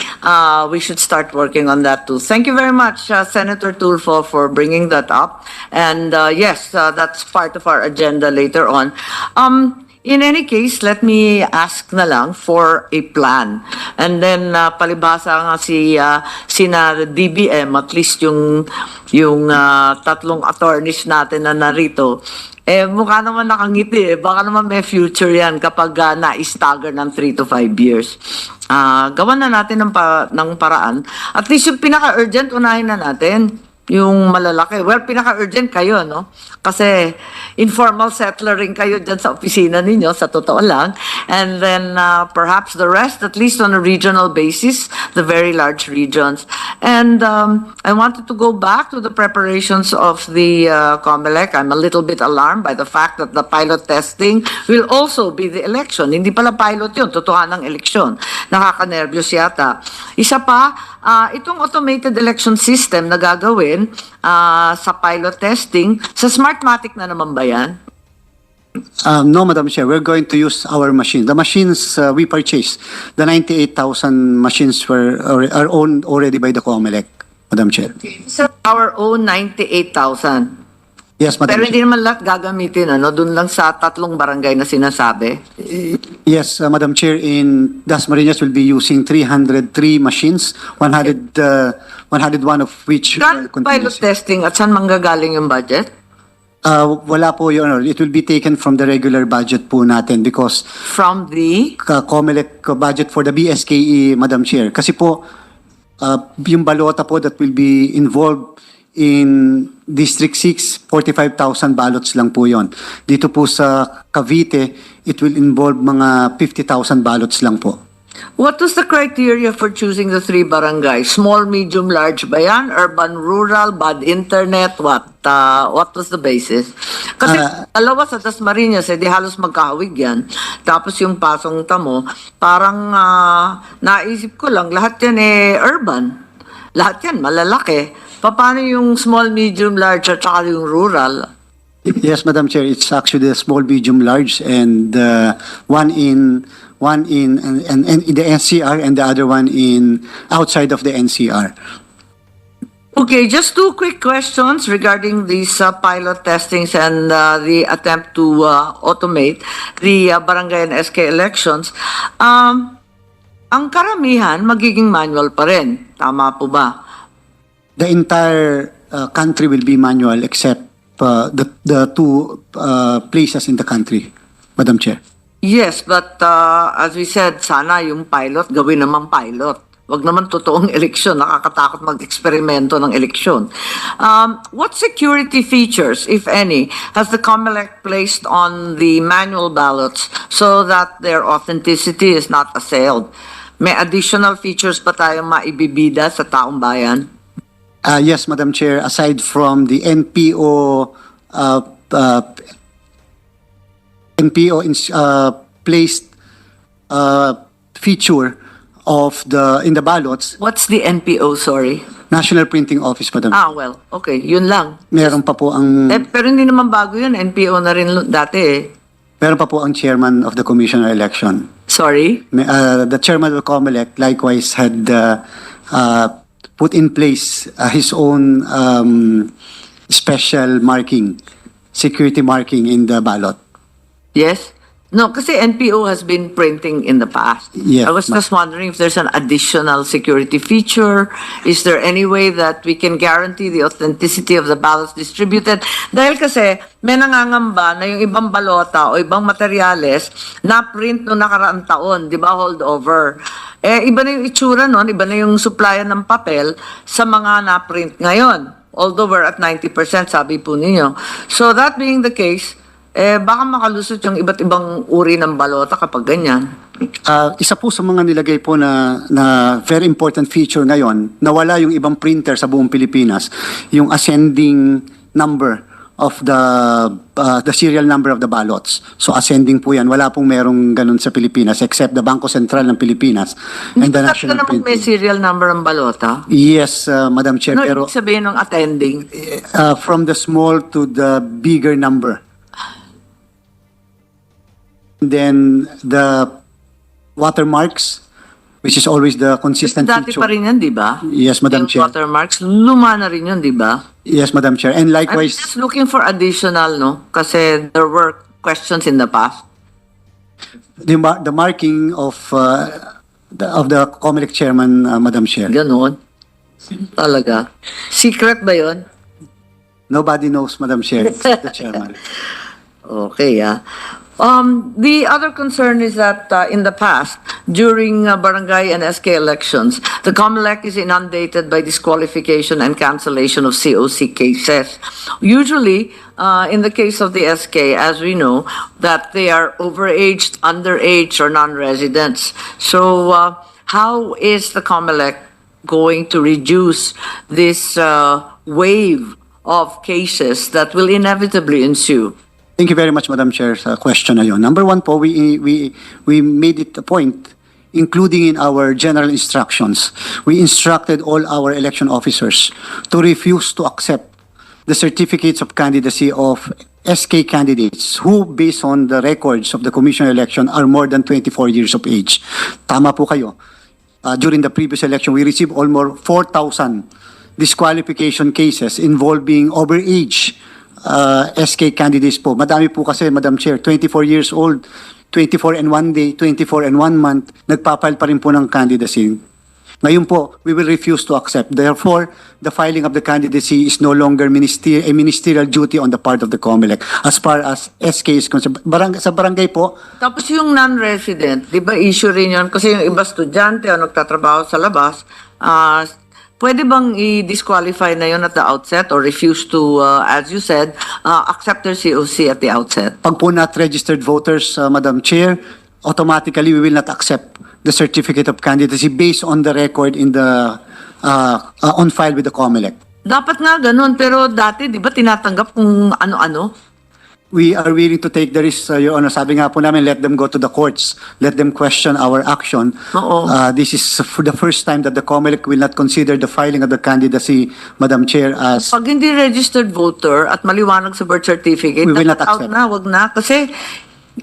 we should start working on that too. Thank you very much, Senator Tulfo, for bringing that up. And yes, that's part of our agenda later on. In any case, let me ask na lang for a plan. And then palibhasa nga sina DBM, at least yung tatlong attorneys natin na narito, mukha naman nakangiti eh. Baka naman may future yan kapag na-stagger ng 3 to 5 years. Gawan na natin ng paraan. At least yung pinaka-urgent, unahin na natin. Yung malalaki. Well, pinaka-urgent kayo, no? Kasi informal settler rin kayo dyan sa opisina ninyo, sa totoo lang. And then perhaps the rest, at least on a regional basis, the very large regions. And I wanted to go back to the preparations of the COMELEC. I'm a little bit alarmed by the fact that the pilot testing will also be the election. Hindi pala pilot yun, totohanang eleksyon. Nakaka-nervyos yata. Isa pa, itong automated election system na gagawin sa pilot testing, sa Smartmatic na naman ba yan? No, Madam Chair, we're going to use our machines. The machines we purchased, the 98,000 machines are owned already by the COMELEC, Madam Chair. So, our own 98,000. Yes, Madam Pero Chair. hindi naman lahat gagamitin, ano? Doon lang sa 3 barangay na sinasabi. Yes, Madam Chair, in Dasmariñas will be using 303 machines, 101 of which are Kan pilot continuous. testing at saan manggagaling yung budget? Wala po, Your Honor. It will be taken from the regular budget po natin because From the... COMELEC budget for the BSKE, Madam Chair. Kasi po, yung balota po that will be involved in District 6, 45,000 ballots lang po yon. Dito po sa Cavite, it will involve mga 50,000 ballots lang po. What was the criteria for choosing the 3 barangays? Small, medium, large ba yan? Urban, rural, bad internet, what? What was the basis? Kasi dalawa sa Dasmariñas, di halos magkahawig yan. Tapos yung Pasong Tamo, parang naisip ko lang, lahat yan urban. Lahat yan malalaki. Paano yung small, medium, large at saka yung rural? Yes, Madam Chair, it's actually the small, medium, large, and one in the NCR and the other one in outside of the NCR. Okay, just 2 quick questions regarding these pilot testings and the attempt to automate the barangay and SK elections. Ang karamihan magiging manual pa rin. Tama po ba? The entire country will be manual except the 2 places in the country, Madam Chair. Yes, but as we said, sana yung pilot, gawin naman pilot. Wag naman totoong eleksyon, nakakatakot mag-eksperimento ng eleksyon. What security features, if any, has the COMELEC placed on the manual ballots so that their authenticity is not assailed? May additional features pa tayong maibibida sa taong bayan? Yes, Madam Chair, aside from the NPO NPO placed feature of in the ballots, What's the NPO, sorry? National Printing Office, Madam. Well, okay, yun lang. Meron pa po ang Pero hindi naman bago yun, NPO na rin dati eh. meron pa po ang chairman of the Commission on Election. Sorry? The chairman of the COMELEC likewise had put in place his own special marking, security marking in the ballot. Yes? No, kasi NPO has been printing in the past. Yes, I was just wondering if there's an additional security feature. Is there any way that we can guarantee the authenticity of the ballots distributed? Dahil kasi may nangangamba na yung ibang balota o ibang materyales na print no nakaraang taon, di ba, hold over. Iba na yung itsura nun, iba na yung supplyan ng papel sa mga na-print ngayon. Although we're at 90%, sabi po ninyo. So that being the case, baka makalusot yung iba't ibang uri ng balota kapag ganyan. Isa po sa mga nilagay po na very important feature ngayon, nawala yung ibang printer sa buong Pilipinas, yung ascending number of the serial number of the ballots. So ascending po yan. Wala pong merong ganun sa Pilipinas except the Bangko Sentral ng Pilipinas and the National naman may Printing. serial number ng balota? Yes, Madam Chair. No, Pero ibig sabihin ng attending. from the small to the bigger number. Then the watermarks, which is always the consistent Dati feature. pa rin yan, di ba? Yes, Madam Yung Chair. watermarks, luma na rin yun, di ba? Yes, Madam Chair. And I'm likewise, just looking for additional, no? Kasi there were questions in the past. the marking of the COMELEC chairman, Madam Chair. Ganon. Talaga. Secret ba yun? Nobody knows, Madam Chair. It's the chairman. Okay, the other concern is that in the past, during barangay and SK elections, the COMELEC is inundated by disqualification and cancellation of COC cases. Usually, in the case of the SK, as we know, that they are overaged, underage, or non-residents. So, how is the COMELEC going to reduce this wave of cases that will inevitably ensue? Thank you very much, Madam Chair, sa question na yun. Number one po, we made it a point, including in our general instructions, we instructed all our election officers to refuse to accept the certificates of candidacy of SK candidates who, based on the records of the Commission on Election, are more than 24 years of age. Tama po kayo. During the previous election, we received almost 4,000 disqualification cases involving overage SK candidates po. Madami po kasi, Madam Chair, 24 years old, 24 and 1 day, 24 and 1 month, nagpapile pa rin po ng candidacy. Ngayon po, we will refuse to accept. Therefore, the filing of the candidacy is no longer a ministerial duty on the part of the COMELEC as far as SK is concerned. Sa barangay po, Tapos yung non-resident, di ba issue rin yun? Kasi yung iba estudyante o nagtatrabaho sa labas, pwede bang i-disqualify na yun at the outset or refuse to, as you said, accept their COC at the outset? pag po not registered voters, Madam Chair, automatically we will not accept the certificate of candidacy based on the record in the on file with the COMELEC. Dapat nga ganun, pero dati, di ba tinatanggap kung ano-ano? We are willing to take the risk, Your Honor. Sabi nga po namin, let them go to the courts. Let them question our action. Oo. This is for the first time that the COMELEC will not consider the filing of the candidacy, Madam Chair, as Pag hindi registered voter at maliwanag sa birth certificate, We will not dapat out accept. na, wag na. Kasi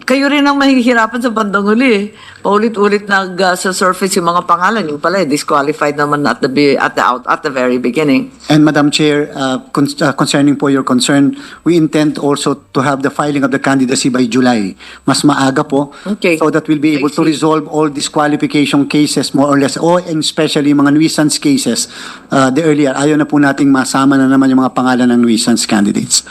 kayo rin ang mahihirapan sa bandang huli eh. Paulit-ulit sa surface yung mga pangalan. Yung pala, disqualified naman at the very beginning. And Madam Chair, concerning po your concern, we intend also to have the filing of the candidacy by July. Mas maaga po. Okay. So that we'll be able to resolve all disqualification cases more or less, and especially mga nuisance cases the earlier. Ayaw na po nating masama na naman yung mga pangalan ng nuisance candidates.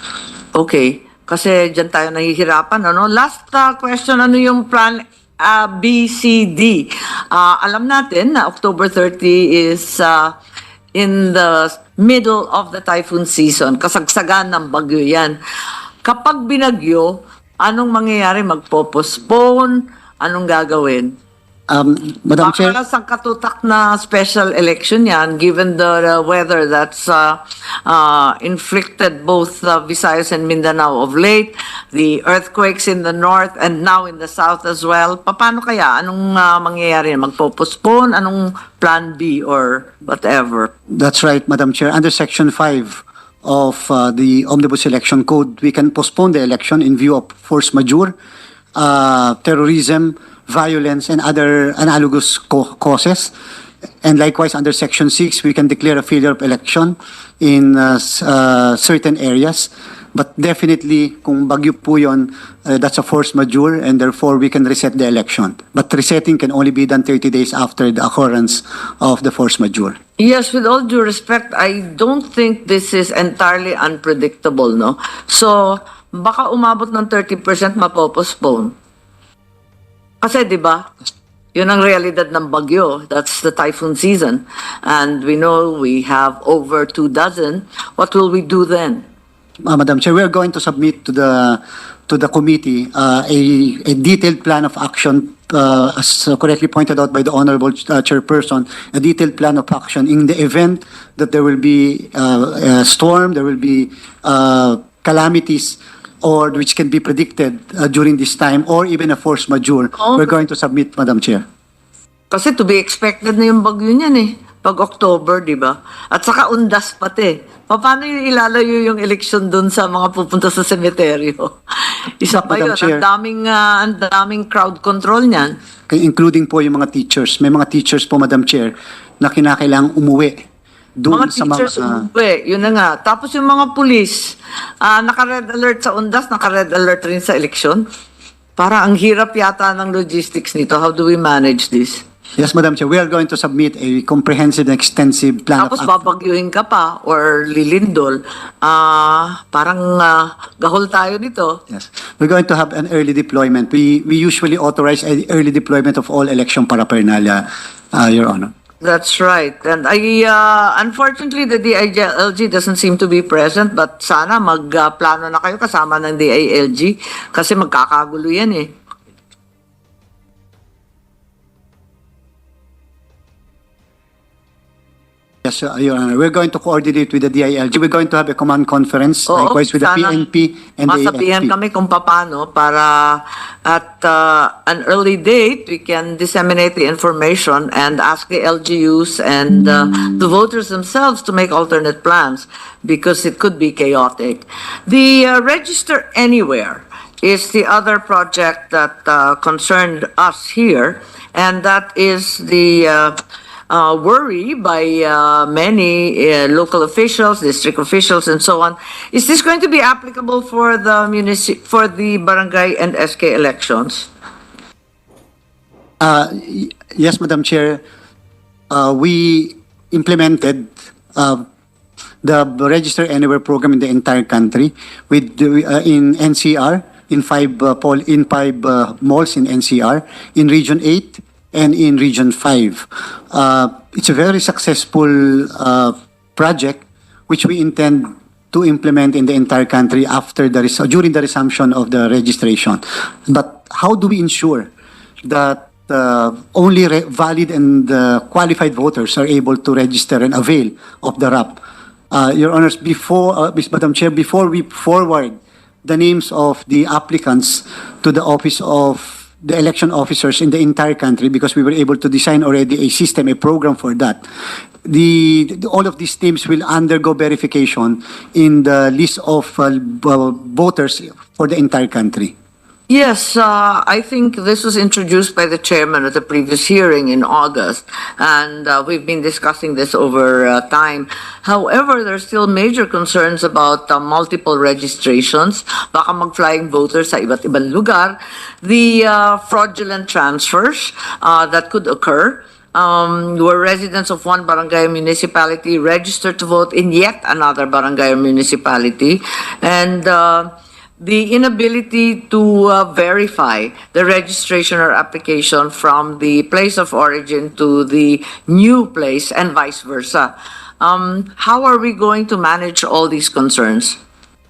Okay. Kasi dyan tayo nahihirapan. Ano? Last question, ano yung plan B, C, D? Alam natin na October 30 is in the middle of the typhoon season. Kasagsagan ng bagyo yan. Kapag binagyo, anong mangyayari? Magpo-postpone? Anong gagawin? Madam Chair. Baka sangkatutak na special election yan, given the weather that's inflicted both Visayas and Mindanao of late, the earthquakes in the north and now in the south as well. Paano kaya? Anong mangyayari? Magpo-postpone? Anong plan B or whatever? That's right, Madam Chair. Under Section 5 of the Omnibus Election Code, we can postpone the election in view of force majeure, terrorism, violence, and other analogous causes. And likewise, under Section 6, we can declare a failure of election in certain areas. But definitely, kung bagyo po yun, that's a force majeure, and therefore we can reset the election. But resetting can only be done 30 days after the occurrence of the force majeure. Yes, with all due respect, I don't think this is entirely unpredictable, no? So, baka umabot ng 30% mapopostpone. Kasi, di ba, yun ang realidad ng bagyo. That's the typhoon season. And we know we have over 24. What will we do then? Madam Chair, we are going to submit to the committee a detailed plan of action, as correctly pointed out by the Honorable Chairperson, a detailed plan of action in the event that there will be a storm, there will be calamities, or which can be predicted during this time, or even a force majeure. We're going to submit, Madam Chair. Kasi to be expected na yung bagyo niyan eh. Pag October, di ba? At saka undas pati. Paano yung ilalayo yung election dun sa mga pupunta sa semeteryo? Isa pa Madam yun. Chair. Ang daming crowd control niyan. Including po yung mga teachers. May mga teachers po, Madam Chair, na kinakailangang umuwi. Doon Mga sa teachers, yun na nga. Tapos yung mga pulis, naka-red alert sa undas, naka-red alert rin sa election. Parang ang hirap yata ng logistics nito. How do we manage this? Yes, Madam Chair, we are going to submit a comprehensive and extensive plan Tapos of action. babagyuhin ka pa or lilindol. Parang gahol tayo nito. Yes. We're going to have an early deployment. We usually authorize an early deployment of all election paraphernalia, Your Honor. That's right. And unfortunately, the DILG doesn't seem to be present, but sana magplano na kayo kasama ng DILG kasi magkakagulo yan eh. Yes, Your Honor. We're going to coordinate with the DILG. We're going to have a command conference, Oo, likewise with the sana PNP and the masabihan AFP. kami kung paano para at an early date we can disseminate the information and ask the LGUs and the voters themselves to make alternate plans because it could be chaotic. The Register Anywhere is the other project that concerned us here, and that is the worry by many local officials, district officials, and so on. Is this going to be applicable for the barangay and SK elections? Yes, Madam Chair. We implemented the Register Anywhere program in the entire country with in NCR, in five malls in NCR, in Region 8, and in Region 5. It's a very successful project which we intend to implement in the entire country during the resumption of the registration. But how do we ensure that only valid and qualified voters are able to register and avail of the RAP? Your Honors, Madam Chair, before we forward the names of the applicants to the office of the election officers in the entire country, because we were able to design already a system, a program for that. All of these names will undergo verification in the list of voters for the entire country. Yes, I think this was introduced by the chairman at the previous hearing in August, and we've been discussing this over time. However, there's still major concerns about multiple registrations, baka mag-flying voters sa iba't ibang lugar, the fraudulent transfers that could occur, where residents of one barangay or municipality register to vote in yet another barangay or municipality, and the inability to verify the registration or application from the place of origin to the new place and vice versa. How are we going to manage all these concerns?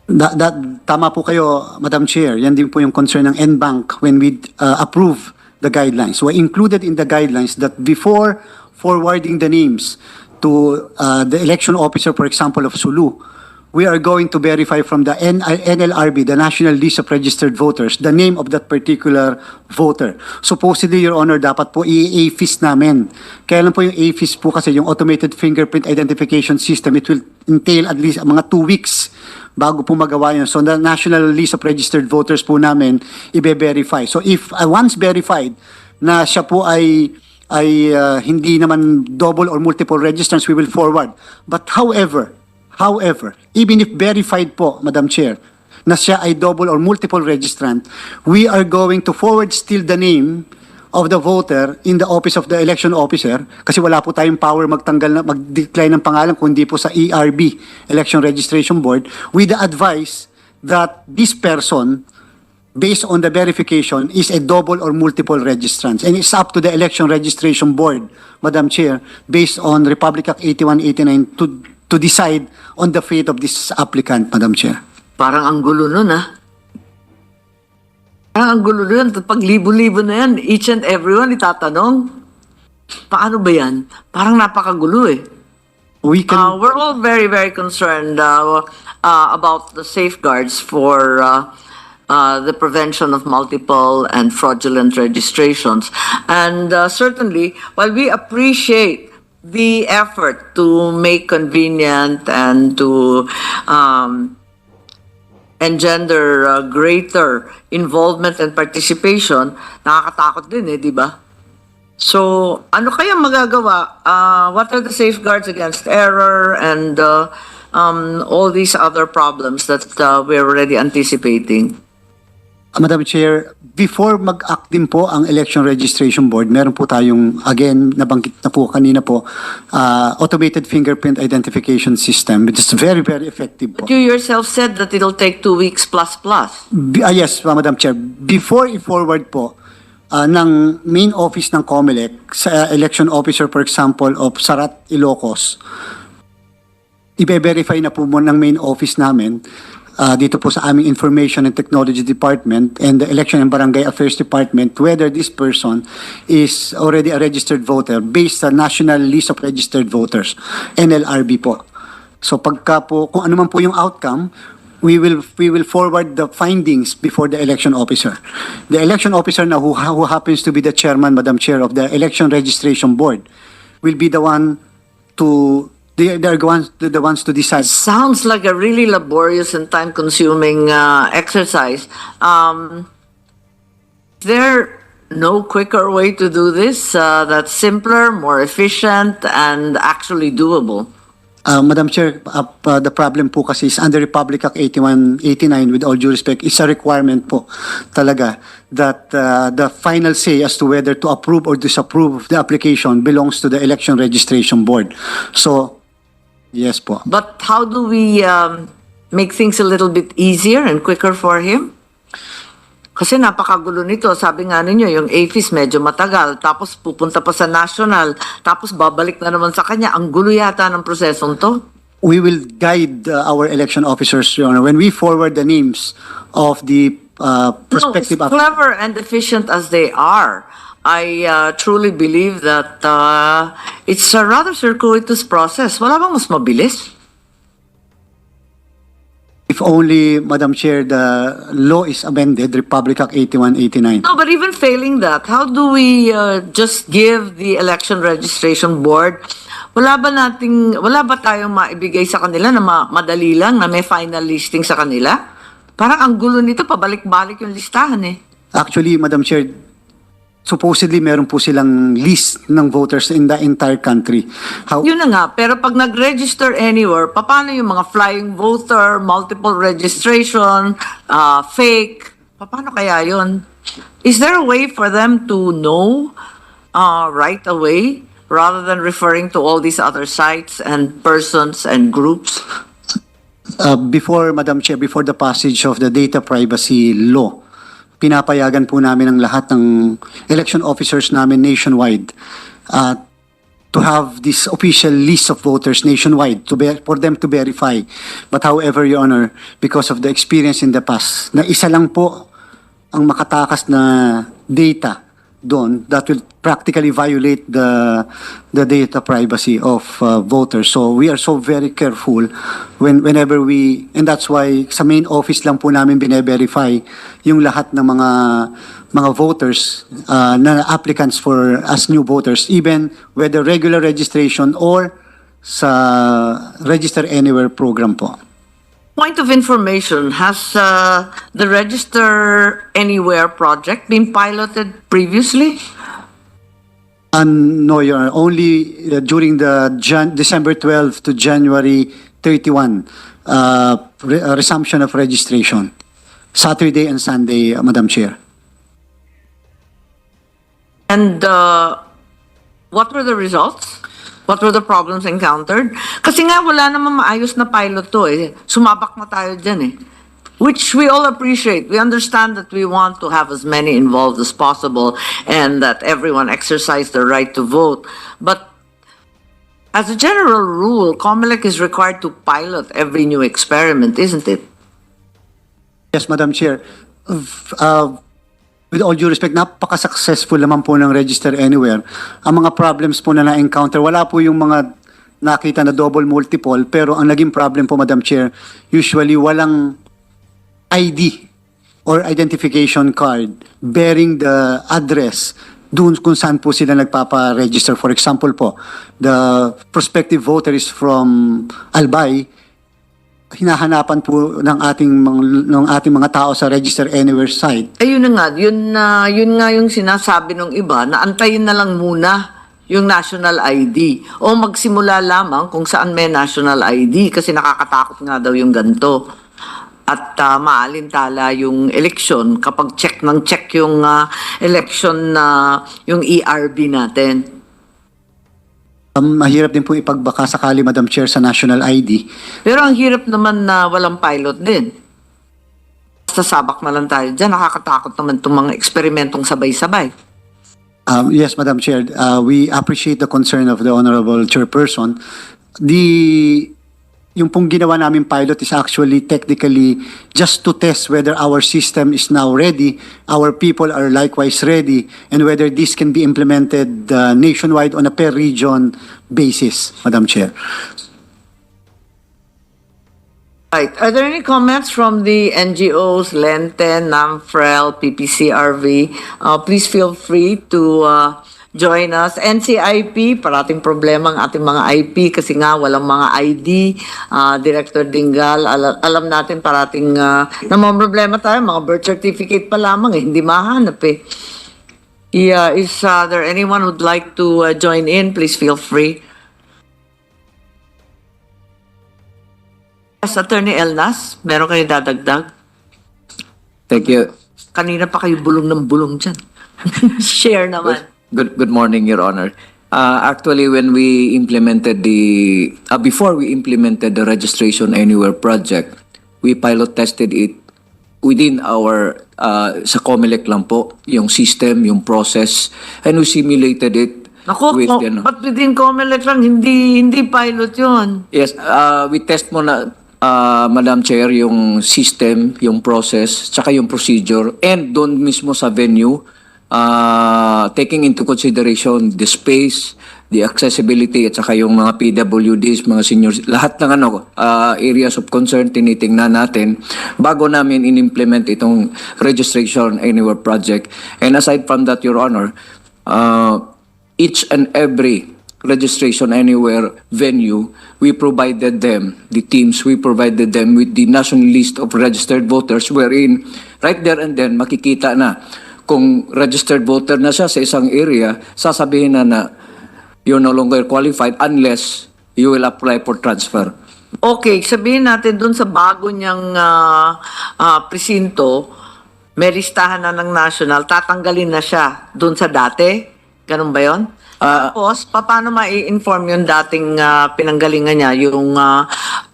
Tama po kayo, Madam Chair. Yan din po yung concern ng NBank when we approve the guidelines. So included in the guidelines that before forwarding the names to the election officer, for example, of Sulu, we are going to verify from the NLRB, the National List of Registered Voters, the name of that particular voter. Supposedly, Your Honor, dapat po i-AFIS namin. Kaya lang po yung AFIS po kasi yung Automated Fingerprint Identification System, it will entail at least mga 2 weeks bago po magawa yun. So the National List of Registered Voters po namin, i-verify. So if once verified na siya po ay hindi naman double or multiple registrants, we will forward. But however, even if verified po, Madam Chair, na siya ay double or multiple registrant, we are going to forward still the name of the voter in the office of the election officer kasi wala po tayong power mag-decline ng pangalan kundi po sa ERB, Election Registration Board, with the advice that this person, based on the verification, is a double or multiple registrant. And it's up to the Election Registration Board, Madam Chair, based on Republic Act 8189 to decide on the fate of this applicant, Madam Chair. Parang ang gulo nun, ah. Parang ang gulo nun. Pag libo-libo na yan, each and everyone itatanong. Paano ba yan? Parang napakagulo eh. We're all very, very concerned about the safeguards for the prevention of multiple and fraudulent registrations. And certainly, while we appreciate the effort to make convenient and to engender greater involvement and participation, nakakatakot din di ba? So, ano kaya magagawa? What are the safeguards against error and all these other problems that we're already anticipating? Madam Chair, before mag-act din po ang Election Registration Board, meron po tayong, again, nabanggit na po kanina po, Automated Fingerprint Identification System, which is very, very effective po. But you yourself said that it'll take 2 weeks plus. Yes, Madam Chair. Before i-forward po ng main office ng COMELEC sa election officer, for example, of Sarat, Ilocos, i-verify na po mo ng main office namin dito po sa aming Information and Technology Department and the Election and Barangay Affairs Department whether this person is already a registered voter based sa National List of Registered Voters, NLRB po. So pagka po, kung ano man po yung outcome, we will forward the findings before the election officer. The election officer na who happens to be the chairman, Madam Chair, of the Election Registration Board will be the one to they're the ones to decide. Sounds like a really laborious and time-consuming exercise. Is there no quicker way to do this that's simpler, more efficient, and actually doable? Madam Chair, the problem po kasi is under Republic Act 8189, with all due respect, is a requirement po talaga that the final say as to whether to approve or disapprove the application belongs to the Election Registration Board. So, yes po. But how do we make things a little bit easier and quicker for him? Kasi napakagulo nito. Sabi nga ninyo, yung AFIS medyo matagal, tapos pupunta pa sa national, tapos babalik na naman sa kanya. Ang gulo yata ng prosesong to. We will guide our election officers, Your Honor, when we forward the names of the prospective... No, as clever and efficient as they are, I truly believe that it's a rather circuitous process. Wala bang mas mabilis? If only, Madam Chair, the law is amended, Republic Act 8189. No, but even failing that, how do we just give the Election Registration Board, wala ba tayong maibigay sa kanila na madali lang, na may final listing sa kanila? Parang ang gulo nito, pabalik-balik yung listahan eh. Actually, Madam Chair, supposedly meron po silang list ng voters in the entire country. Yun na nga, pero pag nag-register anywhere, paano yung mga flying voter, multiple registration, fake, paano kaya yun? Is there a way for them to know right away rather than referring to all these other sites and persons and groups? Before, Madam Chair, before the passage of the data privacy law, pinapayagan po namin ang lahat ng election officers namin nationwide to have this official list of voters nationwide for them to verify. But however, Your Honor, because of the experience in the past, na isa lang po ang makatakas na data doon, that will practically violate the data privacy of voters. So we are so very careful whenever and that's why sa main office lang po namin bine-verify yung lahat ng mga voters na applicants for as new voters, even whether regular registration or sa Register Anywhere program po. Point of information, has the Register Anywhere project been piloted previously? No, Your Honor, only during the December 12 to January 31 resumption of registration. Saturday and Sunday, Madam Chair. And what were the results? What were the problems encountered? Kasi nga wala naman maayos na pilot to eh. Sumabak na tayo dyan eh. Which we all appreciate. We understand that we want to have as many involved as possible and that everyone exercise their right to vote. But as a general rule, COMELEC is required to pilot every new experiment, isn't it? Yes, Madam Chair. With all due respect, napaka-successful naman po ng Register Anywhere. Ang mga problems po na na-encounter, wala po yung mga nakita na double multiple, pero ang naging problem po, Madam Chair, usually walang ID or identification card bearing the address doon kung saan po sila nagpapa-register. For example po, the prospective voter is from Albay, hinahanapan po ng ating mga tao sa Register Anywhere site. Ayun na nga, yun nga yung sinasabi ng iba, na antayin na lang muna yung national ID o magsimula lamang kung saan may national ID kasi nakakatakot nga daw yung ganito. At maalintala yung election kapag check yung election na yung ERB natin. Mahirap din po ipagbaka sakali, Madam Chair, sa national ID. Pero ang hirap naman na walang pilot din. Sasabak na lang tayo dyan. Nakakatakot naman itong mga eksperimentong sabay-sabay. Yes, Madam Chair. We appreciate the concern of the Honorable Chairperson. Yung pong ginawa namin pilot is actually technically just to test whether our system is now ready, our people are likewise ready, and whether this can be implemented nationwide on a per region basis, Madam Chair. Right. Are there any comments from the NGOs, Lente, NAMFREL, PPCRV? Please feel free to join us. NCIP, parating problema ang ating mga IP kasi nga walang mga ID. Director Dingal, alam natin parating namang problema tayo, mga birth certificate pa lamang hindi mahanap eh. Is there anyone who'd like to join in? Please feel free. Yes, Attorney Elnas, meron kayo dadagdag? Thank you. Kanina pa kayo bulong ng bulong dyan. Share naman. Good morning, Your Honor. Actually, when we implemented before we implemented the Registration Anywhere project, we pilot tested it within our, sa COMELEC lang po, yung system, yung process, and we simulated it. Naku, ba't within COMELEC lang, hindi pilot yun? Yes, we test muna, Madam Chair, yung system, yung process, tsaka yung procedure, and doon mismo sa venue, taking into consideration the space, the accessibility, at saka yung mga PWDs, mga seniors, lahat ng areas of concern tinitingnan natin bago namin in-implement itong Registration Anywhere project. And aside from that, Your Honor, each and every Registration Anywhere venue, we provided them, the teams, we provided them with the national list of registered voters wherein right there and then makikita na kung registered voter na siya sa isang area, sasabihin na you're no longer qualified unless you will apply for transfer. Okay, sabihin natin dun sa bago niyang presinto, may listahan na ng national, tatanggalin na siya dun sa dati? Ganun ba yun? Tapos, paano ma-inform yung dating pinanggalingan niya, yung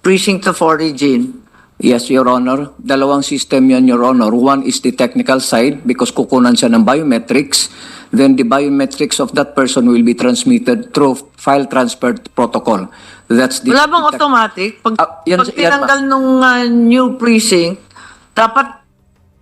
precinct of origin? Yes, Your Honor. Dalawang system yan, Your Honor. One is the technical side because kukunan siya ng biometrics. Then the biometrics of that person will be transmitted through file transfer protocol. That's the... Wala bang automatic? Pag tinanggal nung new precinct, dapat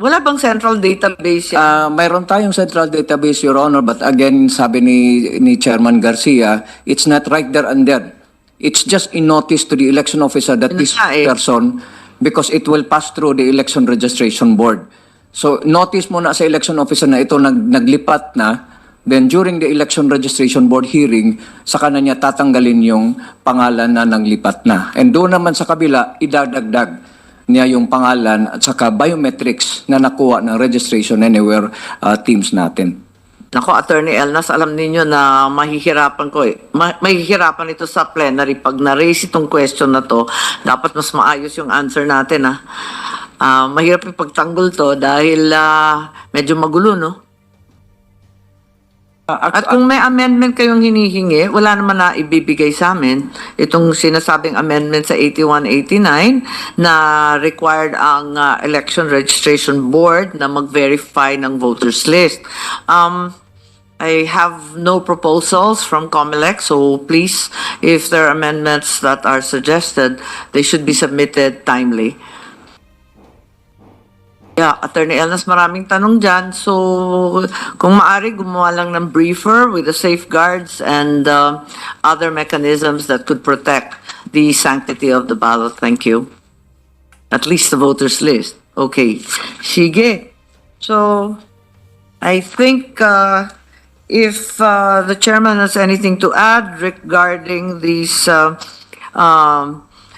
Wala bang central database yan? Mayroon tayong central database, Your Honor, but again, sabi ni Chairman Garcia, it's not right there and there. It's just a notice to the election officer that this person, because it will pass through the election registration board. So, notice mo na sa election officer na ito naglipat na, then during the election registration board hearing, saka na niya tatanggalin yung pangalan na nanglipat na. And doon naman sa kabila, idadagdag niya yung pangalan at saka biometrics na nakuha ng registration anywhere teams natin. Nako, Attorney Elnas, alam ninyo na mahihirapan ko mahihirapan ito sa plenary. Pag na-raise itong question na to, dapat mas maayos yung answer natin. Mahirap yung pagtanggol to dahil medyo magulo, no? At kung may amendment kayong hinihingi, wala naman na ibibigay sa amin. Itong sinasabing amendment sa 8189 na required ang election registration board na mag-verify ng voters list. I have no proposals from COMELEC, so please, if there are amendments that are suggested, they should be submitted timely. Yeah, Attorney Elnas, maraming tanong dyan. So, kung maaari, gumawa lang ng briefer with the safeguards and other mechanisms that could protect the sanctity of the ballot. Thank you. At least the voters list. Okay. Sige. So, I think if the chairman has anything to add regarding these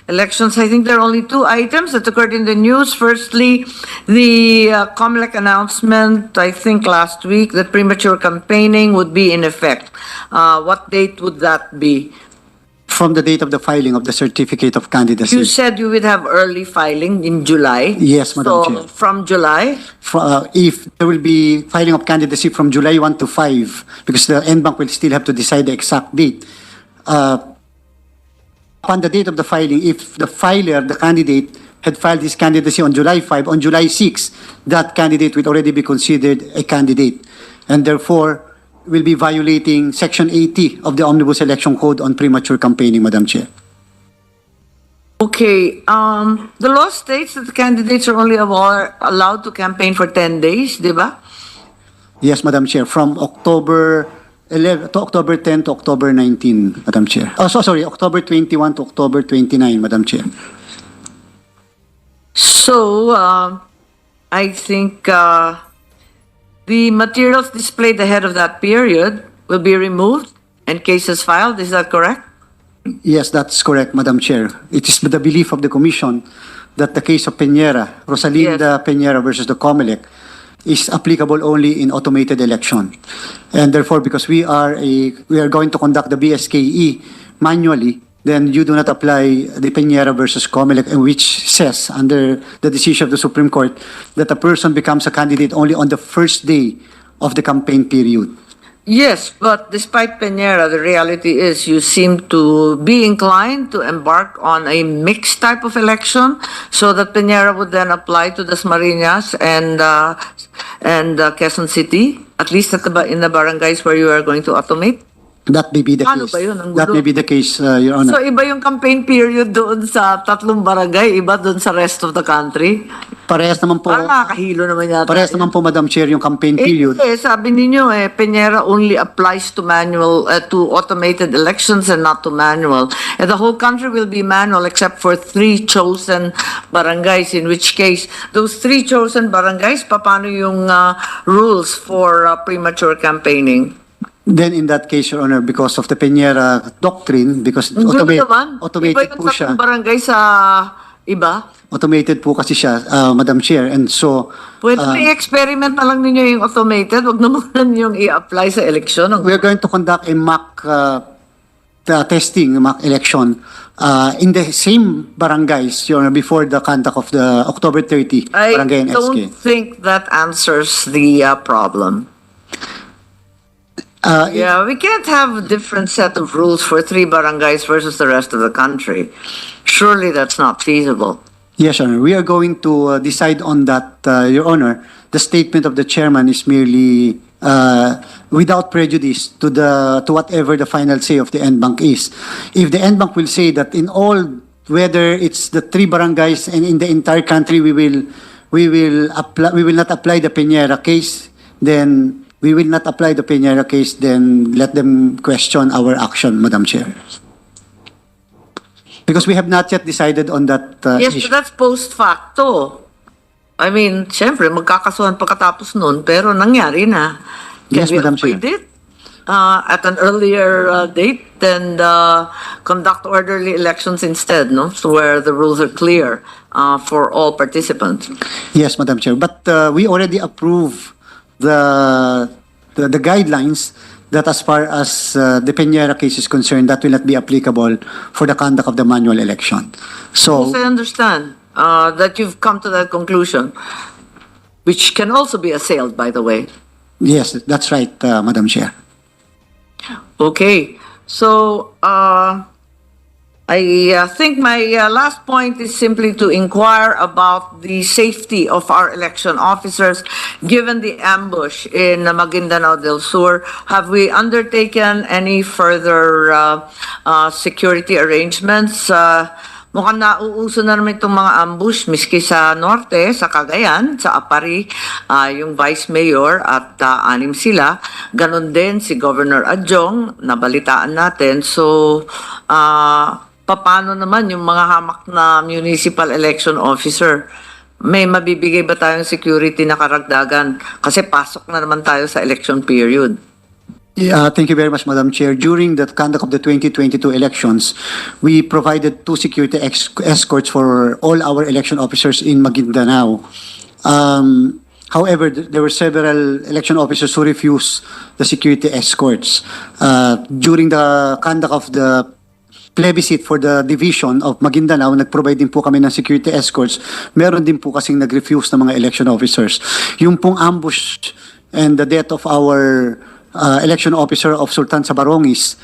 elections, I think there are only two items that occurred in the news. Firstly, the COMELEC announcement, I think last week, that premature campaigning would be in effect. What date would that be? From the date of the filing of the certificate of candidacy. You said you would have early filing in July. Yes, Madam So, Chair. from July? If there will be filing of candidacy from July 1 to 5, because the NBank will still have to decide the exact date. Upon the date of the filing, if the filer, the candidate, had filed his candidacy on July 5, on July 6, that candidate will already be considered a candidate, and therefore will be violating Section 80 of the Omnibus Election Code on premature campaigning, Madam Chair. Okay. The law states that the candidates are only allowed to campaign for 10 days, di ba? Yes, Madam Chair, from October 11 to October 10 to October 19, Madam Chair. Oh, sorry, October 21 to October 29, Madam Chair. So, I think the materials displayed ahead of that period will be removed and cases filed. Is that correct? Yes, that's correct, Madam Chair. It is the belief of the Commission that the case of Peñera, Rosalinda Peñera versus the COMELEC, is applicable only in automated election. And therefore, because we are going to conduct the BSKE manually, then you do not apply the Peñera versus COMELEC, which says, under the decision of the Supreme Court, that a person becomes a candidate only on the first day of the campaign period. Yes, but despite Peñera, the reality is you seem to be inclined to embark on a mixed type of election so that Peñera would then apply to Dasmariñas and Quezon City, at least in the barangays where you are going to automate. That may be the Paano case. ba yun? Ang That gulo. may be the case, Your Honor. So iba yung campaign period doon sa tatlong barangay, iba doon sa rest of the country? Parehas naman po, Parang nakakahilo naman yata. parehas naman po, Madam Chair, yung campaign period. Sabi ninyo, Peñera only applies to to automated elections and not to manual. And the whole country will be manual except for 3 chosen barangays, in which case, those 3 chosen barangays, paano yung rules for premature campaigning? Then in that case, Your Honor, because of the Peñera doctrine, because Ang gulo naman. automated Iba yung po siya. tatlong barangay sa iba. Automated po kasi siya, Madam Chair. And so, Pwede i-experiment na lang ninyo yung automated, wag naman yung i-apply sa election. we are going to conduct a mock testing, mock election in the same barangays, Your Honor, before the conduct of the October 30 I barangay and don't SK. think that answers the problem. Yeah, we can't have a different set of rules for 3 barangays versus the rest of the country. Surely that's not feasible. Yes, Your Honor. We are going to decide on that, Your Honor. The statement of the chairman is merely without prejudice to whatever the final say of the NBank is. If the NBank will say that in all, whether it's the 3 barangays and in the entire country, we will we will not apply the Peñera case, then we will not apply the Peñera case, then let them question our action, Madam Chair. Because we have not yet decided on that Yes, issue. but that's post facto. I mean, syempre, magkakasuhan pagkatapos nun, pero nangyari na. Can Yes, we Madam Chair. avoid it at an earlier date and conduct orderly elections instead, no? So where the rules are clear for all participants. Yes, Madam Chair. But we already approve the guidelines that as far as the Peñera case is concerned, that will not be applicable for the conduct of the manual election. So, Yes, I understand that you've come to that conclusion, which can also be assailed, by the way. yes, that's right, Madam Chair. Okay, so I think my last point is simply to inquire about the safety of our election officers given the ambush in Maguindanao del Sur. Have we undertaken any further security arrangements? Mukhang nauuso na naman itong mga ambush, miski sa norte, sa Cagayan, sa Apari, yung Vice Mayor at anim sila. Ganon din si Governor Adjong, nabalitaan natin. So, paano naman yung mga hamak na municipal election officer? May mabibigay ba tayong security na karagdagan? Kasi pasok na naman tayo sa election period. Thank you very much, Madam Chair. During the conduct of the 2022 elections, we provided 2 security escorts for all our election officers in Maguindanao. However, there were several election officers who refused the security escorts. During the conduct of the plebiscite for the division of Maguindanao, nag-provide din po kami ng security escorts. Meron din po kasing nag-refuse ng mga election officers. Yung pong ambush and the death of our election officer of Sultan Sabarongis,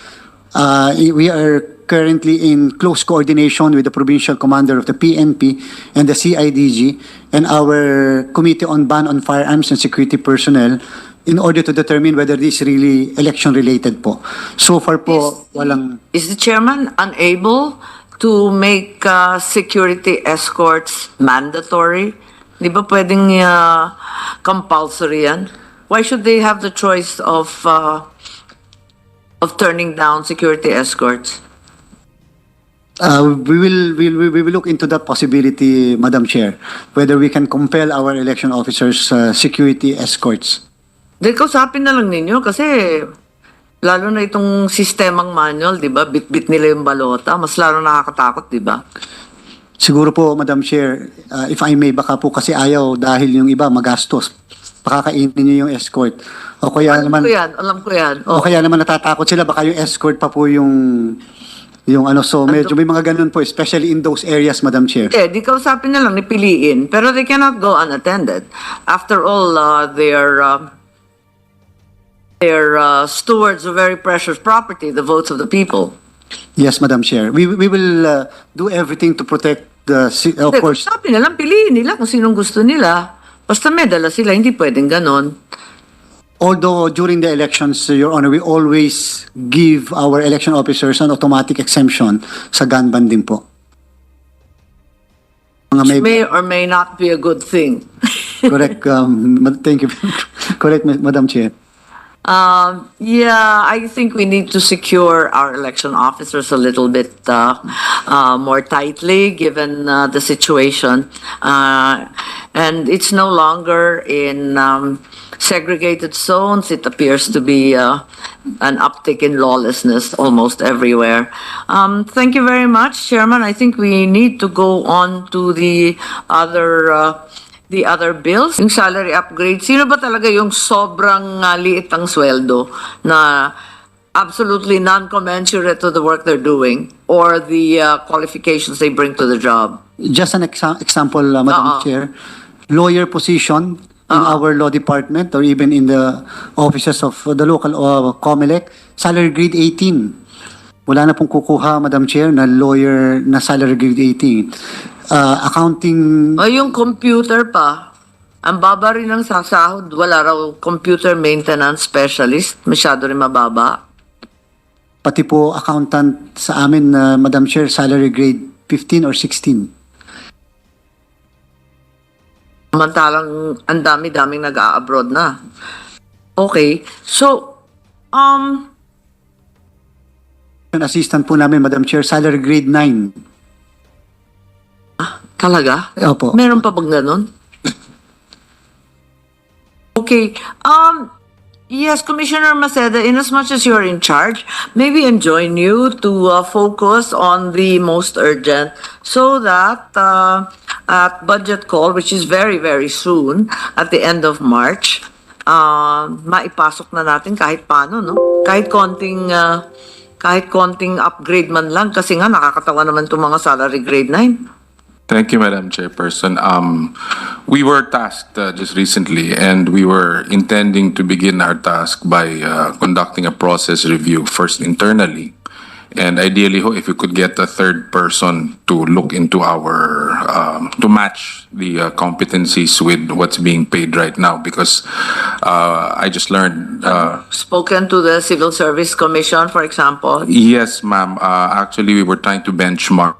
we are currently in close coordination with the provincial commander of the PNP and the CIDG and our Committee on Ban on Firearms and Security Personnel in order to determine whether this is really election-related po. So far po, walang... Is the chairman unable to make security escorts mandatory? Di ba pwedeng compulsory yan? Why should they have the choice of turning down security escorts? We will look into that possibility, Madam Chair, whether we can compel our election officers security escorts. Dahil kausapin na lang ninyo kasi lalo na itong sistemang manual, di ba? Bit-bit nila yung balota. Mas lalo nakakatakot, di ba? Siguro po, Madam Chair, if I may, baka po kasi ayaw dahil yung iba magastos. Pakakainin niyo yung escort. O kaya Alam naman... ko yan, alam ko yan. O kaya naman natatakot sila, baka yung escort pa po yung ano, so medyo may mga ganun po, especially in those areas, Madam Chair. Di kausapin na lang, nipiliin. Pero they cannot go unattended. After all, they're stewards of very precious property, the votes of the people. Yes, Madam Chair. We will do everything to protect the, of course. Kausapin na lang, piliin nila kung sinong gusto nila. Basta may dala sila, hindi pwedeng ganon. Although during the elections, Your Honor, we always give our election officers an automatic exemption sa gun ban din po. Mga Which may or may not be a good thing. correct, thank you. Correct, Madam Chair. Yeah, I think we need to secure our election officers a little bit more tightly given the situation. And it's no longer in segregated zones. It appears to be an uptick in lawlessness almost everywhere. Thank you very much, Chairman. I think we need to go on to the other bills. Yung salary upgrade, sino ba talaga yung sobrang liit ang sweldo na absolutely non-commensurate to the work they're doing or the qualifications they bring to the job? Just an example, Madam Chair. Lawyer position in our law department or even in the offices of the local COMELEC, salary grade 18. Wala na pong kukuha, Madam Chair, na lawyer na salary grade 18. Accounting... O yung computer pa, ang baba rin ng sasahod, wala raw computer maintenance specialist, masyado rin mababa. Pati po accountant sa amin, Madam Chair, salary grade 15 or 16. Samantalang ang dami-daming nag-a-abroad na. Okay. So, Assistant po namin, Madam Chair, salary grade 9. talaga? Opo. Meron pa bang ganun? Okay. Yes, Commissioner Maceda, in as much as you're in charge, maybe enjoin you to focus on the most urgent so that at budget call, which is very, very soon, at the end of March, maipasok na natin kahit paano, no? Kahit konting upgrade man lang kasi nga nakakatawa naman itong mga salary grade 9. Thank you, Madam Chairperson. We were tasked just recently, and we were intending to begin our task by conducting a process review first internally, and ideally, if we could get a third person to look into our to match the competencies with what's being paid right now, because I just learned. Spoken to the Civil Service Commission, for example. Yes, ma'am. Actually, we were trying to benchmark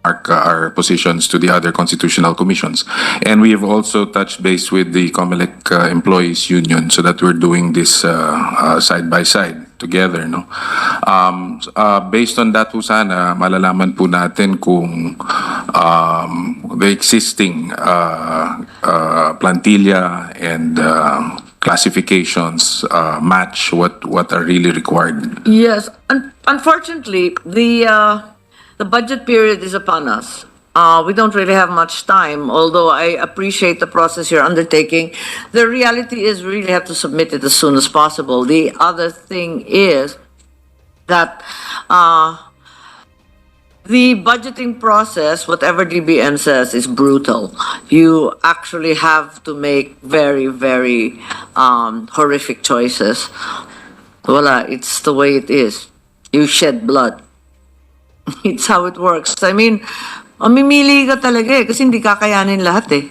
our positions to the other constitutional commissions. And we have also touched base with the COMELEC Employees Union so that we're doing this side by side together. No? Based on that po sana, malalaman po natin kung the existing plantilla and classifications match what are really required. Yes, unfortunately, the budget period is upon us. We don't really have much time, although I appreciate the process you're undertaking. The reality is we really have to submit it as soon as possible. The other thing is that the budgeting process, whatever DBM says, is brutal. You actually have to make very, very horrific choices. Voila, it's the way it is. You shed blood. It's how it works. I mean, mamimili ka talaga kasi hindi kakayanin lahat eh.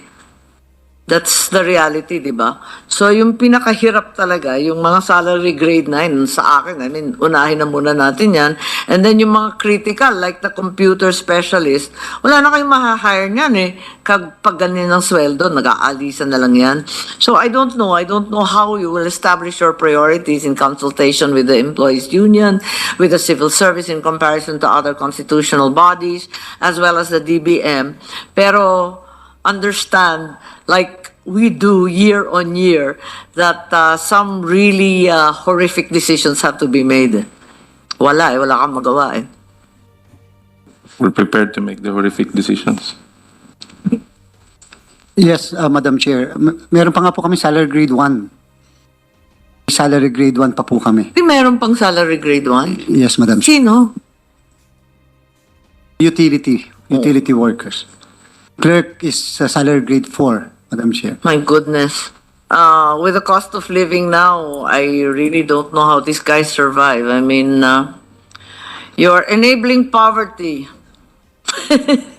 That's the reality, di ba? So, yung pinakahirap talaga, yung mga salary grade 9 sa akin, I mean, unahin na muna natin yan. And then yung mga critical, like the computer specialist, wala na kayong mahahire niyan eh. Pag ganyan ng sweldo, nag-aalisan na lang yan. So, I don't know how you will establish your priorities in consultation with the employees union, with the civil service in comparison to other constitutional bodies, as well as the DBM. Pero, understand, like we do year on year, that some really horrific decisions have to be made. Wala kang magawa eh. We're prepared to make the horrific decisions. Yes, Madam Chair. Meron pa nga po kami salary grade 1. Salary grade 1 pa po kami. Di meron pang salary grade 1? Yes, Madam Chair. Sino? Utility workers. Clerk is salary grade 4, Madam Chair. My goodness. With the cost of living now, I really don't know how these guys survive. I mean, you're enabling poverty.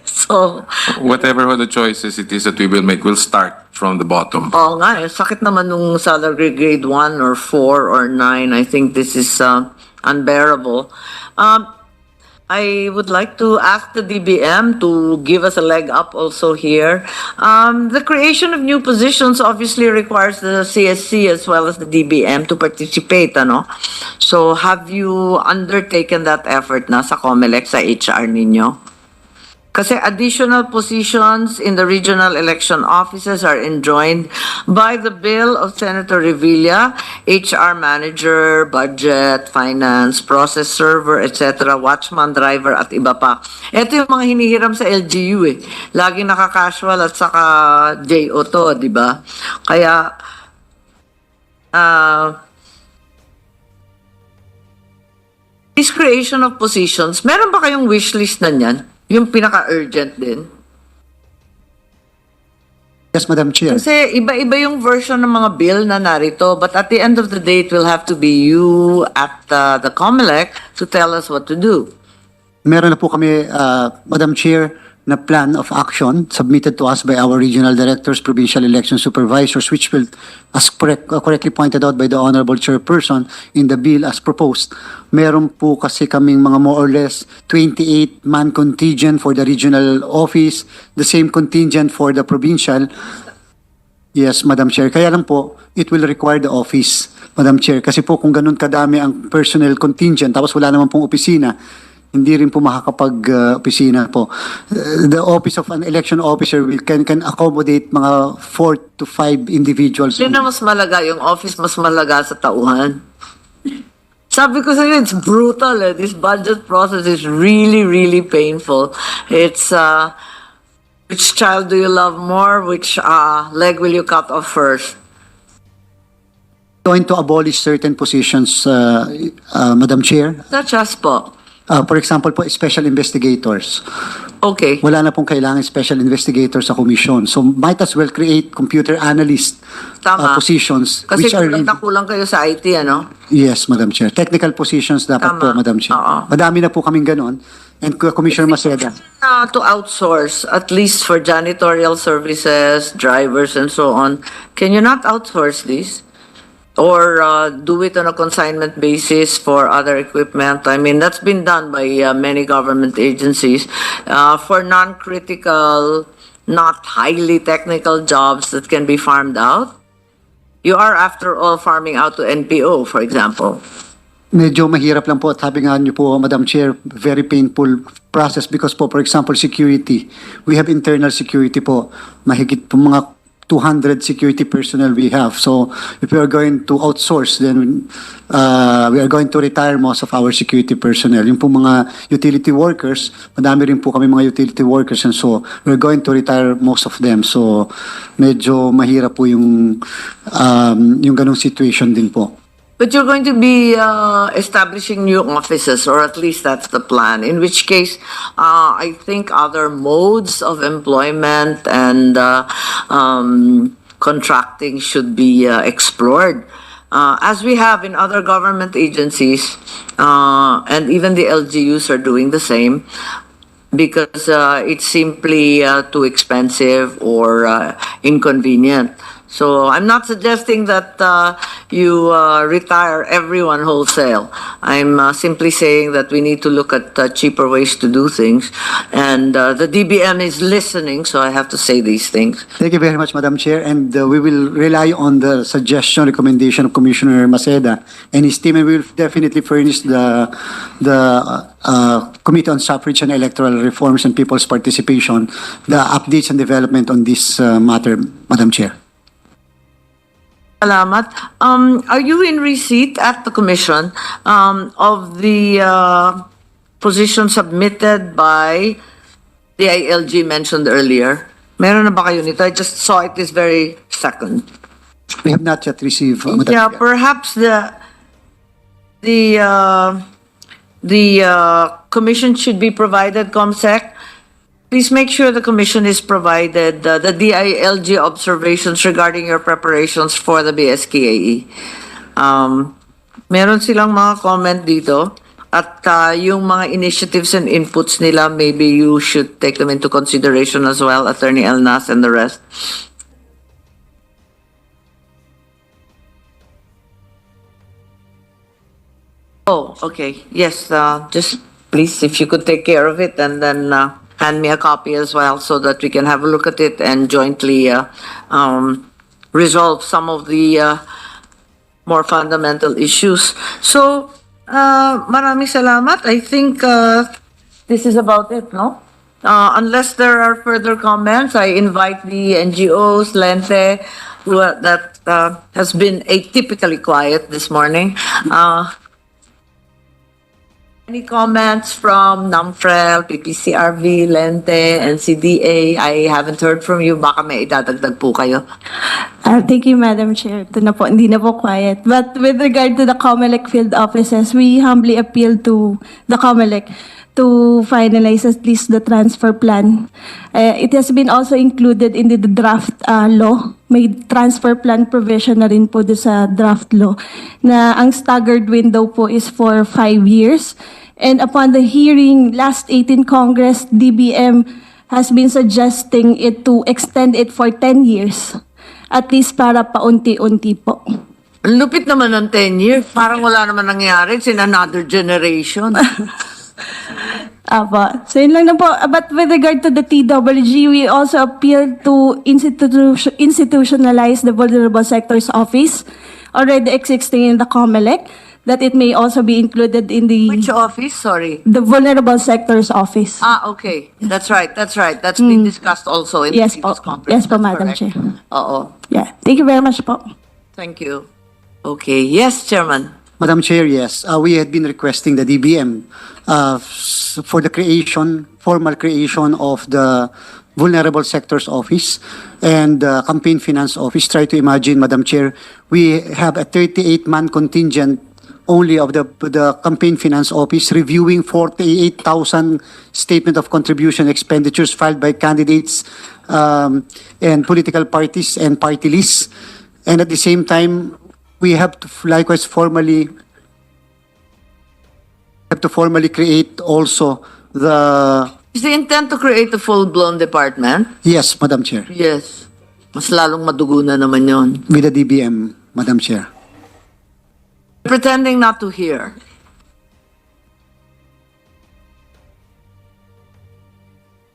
So, Whatever the choices it is that we will make, we'll start from the bottom. oo nga eh, sakit naman nung salary grade 1 or 4 or 9. I think this is unbearable. I would like to ask the DBM to give us a leg up also here. The creation of new positions obviously requires the CSC as well as the DBM to participate, ano? So have you undertaken that effort na sa COMELEC, sa HR ninyo? Kasi additional positions in the regional election offices are enjoined by the bill of Senator Revilla, HR manager, budget, finance, process server, etc., watchman, driver, at iba pa. Ito yung mga hinihiram sa LGU eh. Laging naka-casual at saka JO to, di ba? Kaya, this creation of positions, meron ba kayong wish list na niyan? Yung pinaka-urgent din. Yes, Madam Chair. Kasi iba-iba yung version ng mga bill na narito, but at the end of the day, it will have to be you at the COMELEC to tell us what to do. Meron na po kami, Madam Chair, na plan of action submitted to us by our regional directors, provincial election supervisors, which will, as correctly pointed out by the Honorable Chairperson in the bill as proposed, meron po kasi kaming mga more or less 28-man contingent for the regional office, the same contingent for the provincial. Yes, Madam Chair. Kaya lang po, it will require the office, Madam Chair. Kasi po kung ganun kadami ang personnel contingent, tapos wala naman pong opisina, hindi rin po makakapag-opisina po. The office of an election officer can accommodate mga 4 to 5 individuals. Hindi na mas malaga yung office, mas malaga sa tauhan. Sabi ko sa it's brutal. This budget process is really, really painful. It's, which child do you love more? Which leg will you cut off first? Going to abolish certain positions, Madam Chair. Such as po. For example po, special investigators. Okay. Wala na pong kailangan special investigators sa komisyon. So might as well create computer analyst Tama. positions. Kasi which are kulang na kulang kayo sa IT, ano? Yes, Madam Chair. Technical positions dapat Tama. po, Madam Chair. Oo. Madami na po kaming ganon. And Commissioner Maceda. To outsource, at least for janitorial services, drivers, and so on. Can you not outsource this? Or do it on a consignment basis for other equipment? I mean, that's been done by many government agencies. For non-critical, not highly technical jobs that can be farmed out. You are, after all, farming out to NPO, for example. Medyo mahirap lang po at sabi nga niyo po, Madam Chair, very painful process because po, for example, security. We have internal security po. Mahigit po mga 200 security personnel we have. So if we are going to outsource, then we are going to retire most of our security personnel. Yung po mga utility workers, madami rin po kami mga utility workers, and so we're going to retire most of them. So medyo mahirap po yung ganong situation din po. But you're going to be establishing new offices, or at least that's the plan. In which case, I think other modes of employment and contracting should be explored. As we have in other government agencies, and even the LGUs are doing the same, because it's simply too expensive or inconvenient. So I'm not suggesting that you retire everyone wholesale. I'm simply saying that we need to look at cheaper ways to do things. And the DBM is listening, so I have to say these things. Thank you very much, Madam Chair. And we will rely on the suggestion, recommendation of Commissioner Maceda and his team, and we will definitely furnish the Committee on Suffrage and Electoral Reforms and People's Participation, the updates and development on this matter, Madam Chair. Salamat. Are you in receipt at the commission of the position submitted by the ILG mentioned earlier? Meron na ba kayo nito? I just saw it this very second. We have not yet received, Madam Yeah, Chair. perhaps the commission should be provided, ComSec. Please make sure the commission is provided the DILG observations regarding your preparations for the BSKAE. Meron silang mga comment dito, at yung mga initiatives and inputs nila, maybe you should take them into consideration as well, Attorney Elnas and the rest. Oh, okay. Yes, just please, if you could take care of it, and then hand me a copy as well so that we can have a look at it and jointly resolve some of the more fundamental issues. So, maraming salamat. I think this is about it, no? Unless there are further comments, I invite the NGOs, Lente, that has been atypically quiet this morning. Any comments from NAMFREL, PPCRV, Lente, NCDA? I haven't heard from you. Baka may idadagdag po kayo. Thank you, Madam Chair. Ito na po, hindi na po quiet. But with regard to the COMELEC field offices, we humbly appeal to the COMELEC to finalize at least the transfer plan. It has been also included in the draft law. May transfer plan provision na rin po doon sa draft law na ang staggered window po is for 5 years. And upon the hearing, last 18 Congress, DBM has been suggesting it to extend it for 10 years. At least para paunti-unti po. Ang lupit naman ng 10 years. Parang wala naman nangyari. It's in another generation. Apo. So yun lang na po. But with regard to the TWG, we also appeal to institutionalize the Vulnerable Sectors Office already existing in the COMELEC, that it may also be included in Which office? Sorry. the Vulnerable Sectors Office. Ah, okay. That's right. That's right. That's been discussed also in Yes the po. previous conference. Yes po, That's Madam correct. Chair. Oo. Yeah. Thank you very much po. Thank you. Okay. Yes, Chairman. Madam Chair, yes, we had been requesting the DBM for the formal creation of the Vulnerable Sectors Office and Campaign Finance Office. Try to imagine, Madam Chair, we have a 38-man contingent only of the Campaign Finance Office reviewing 48,000 statement of contribution expenditures filed by candidates and political parties and party lists. And at the same time, we have to likewise formally create also the Is the intent to create a full-blown department? yes, Madam Chair, Yes. Mas lalong madugo na naman yon. with the DBM, Madam Chair. Pretending not to hear.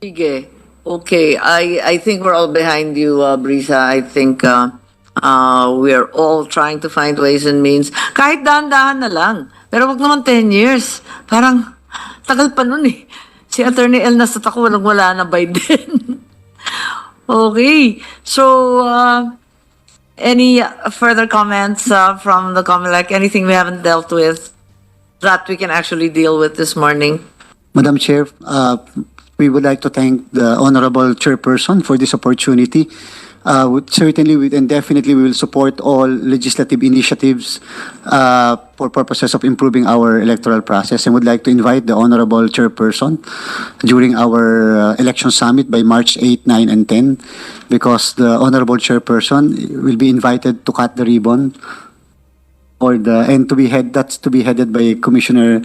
Sige. Okay. I think we're all behind you, Brisa. I think we're all trying to find ways and means. Kahit dahan-dahan na lang. Pero wag naman 10 years. Parang tagal pa nun eh. Si Attorney El nasa tako, walang-wala na by then. Okay. So, any further comments from the COMELEC? Anything we haven't dealt with that we can actually deal with this morning? Madam Chair, we would like to thank the Honorable Chairperson for this opportunity. Certainly and definitely we will support all legislative initiatives for purposes of improving our electoral process, and would like to invite the Honorable Chairperson during our election summit by March 8, 9, and 10, because the Honorable Chairperson will be invited to cut the ribbon or that's to be headed by Commissioner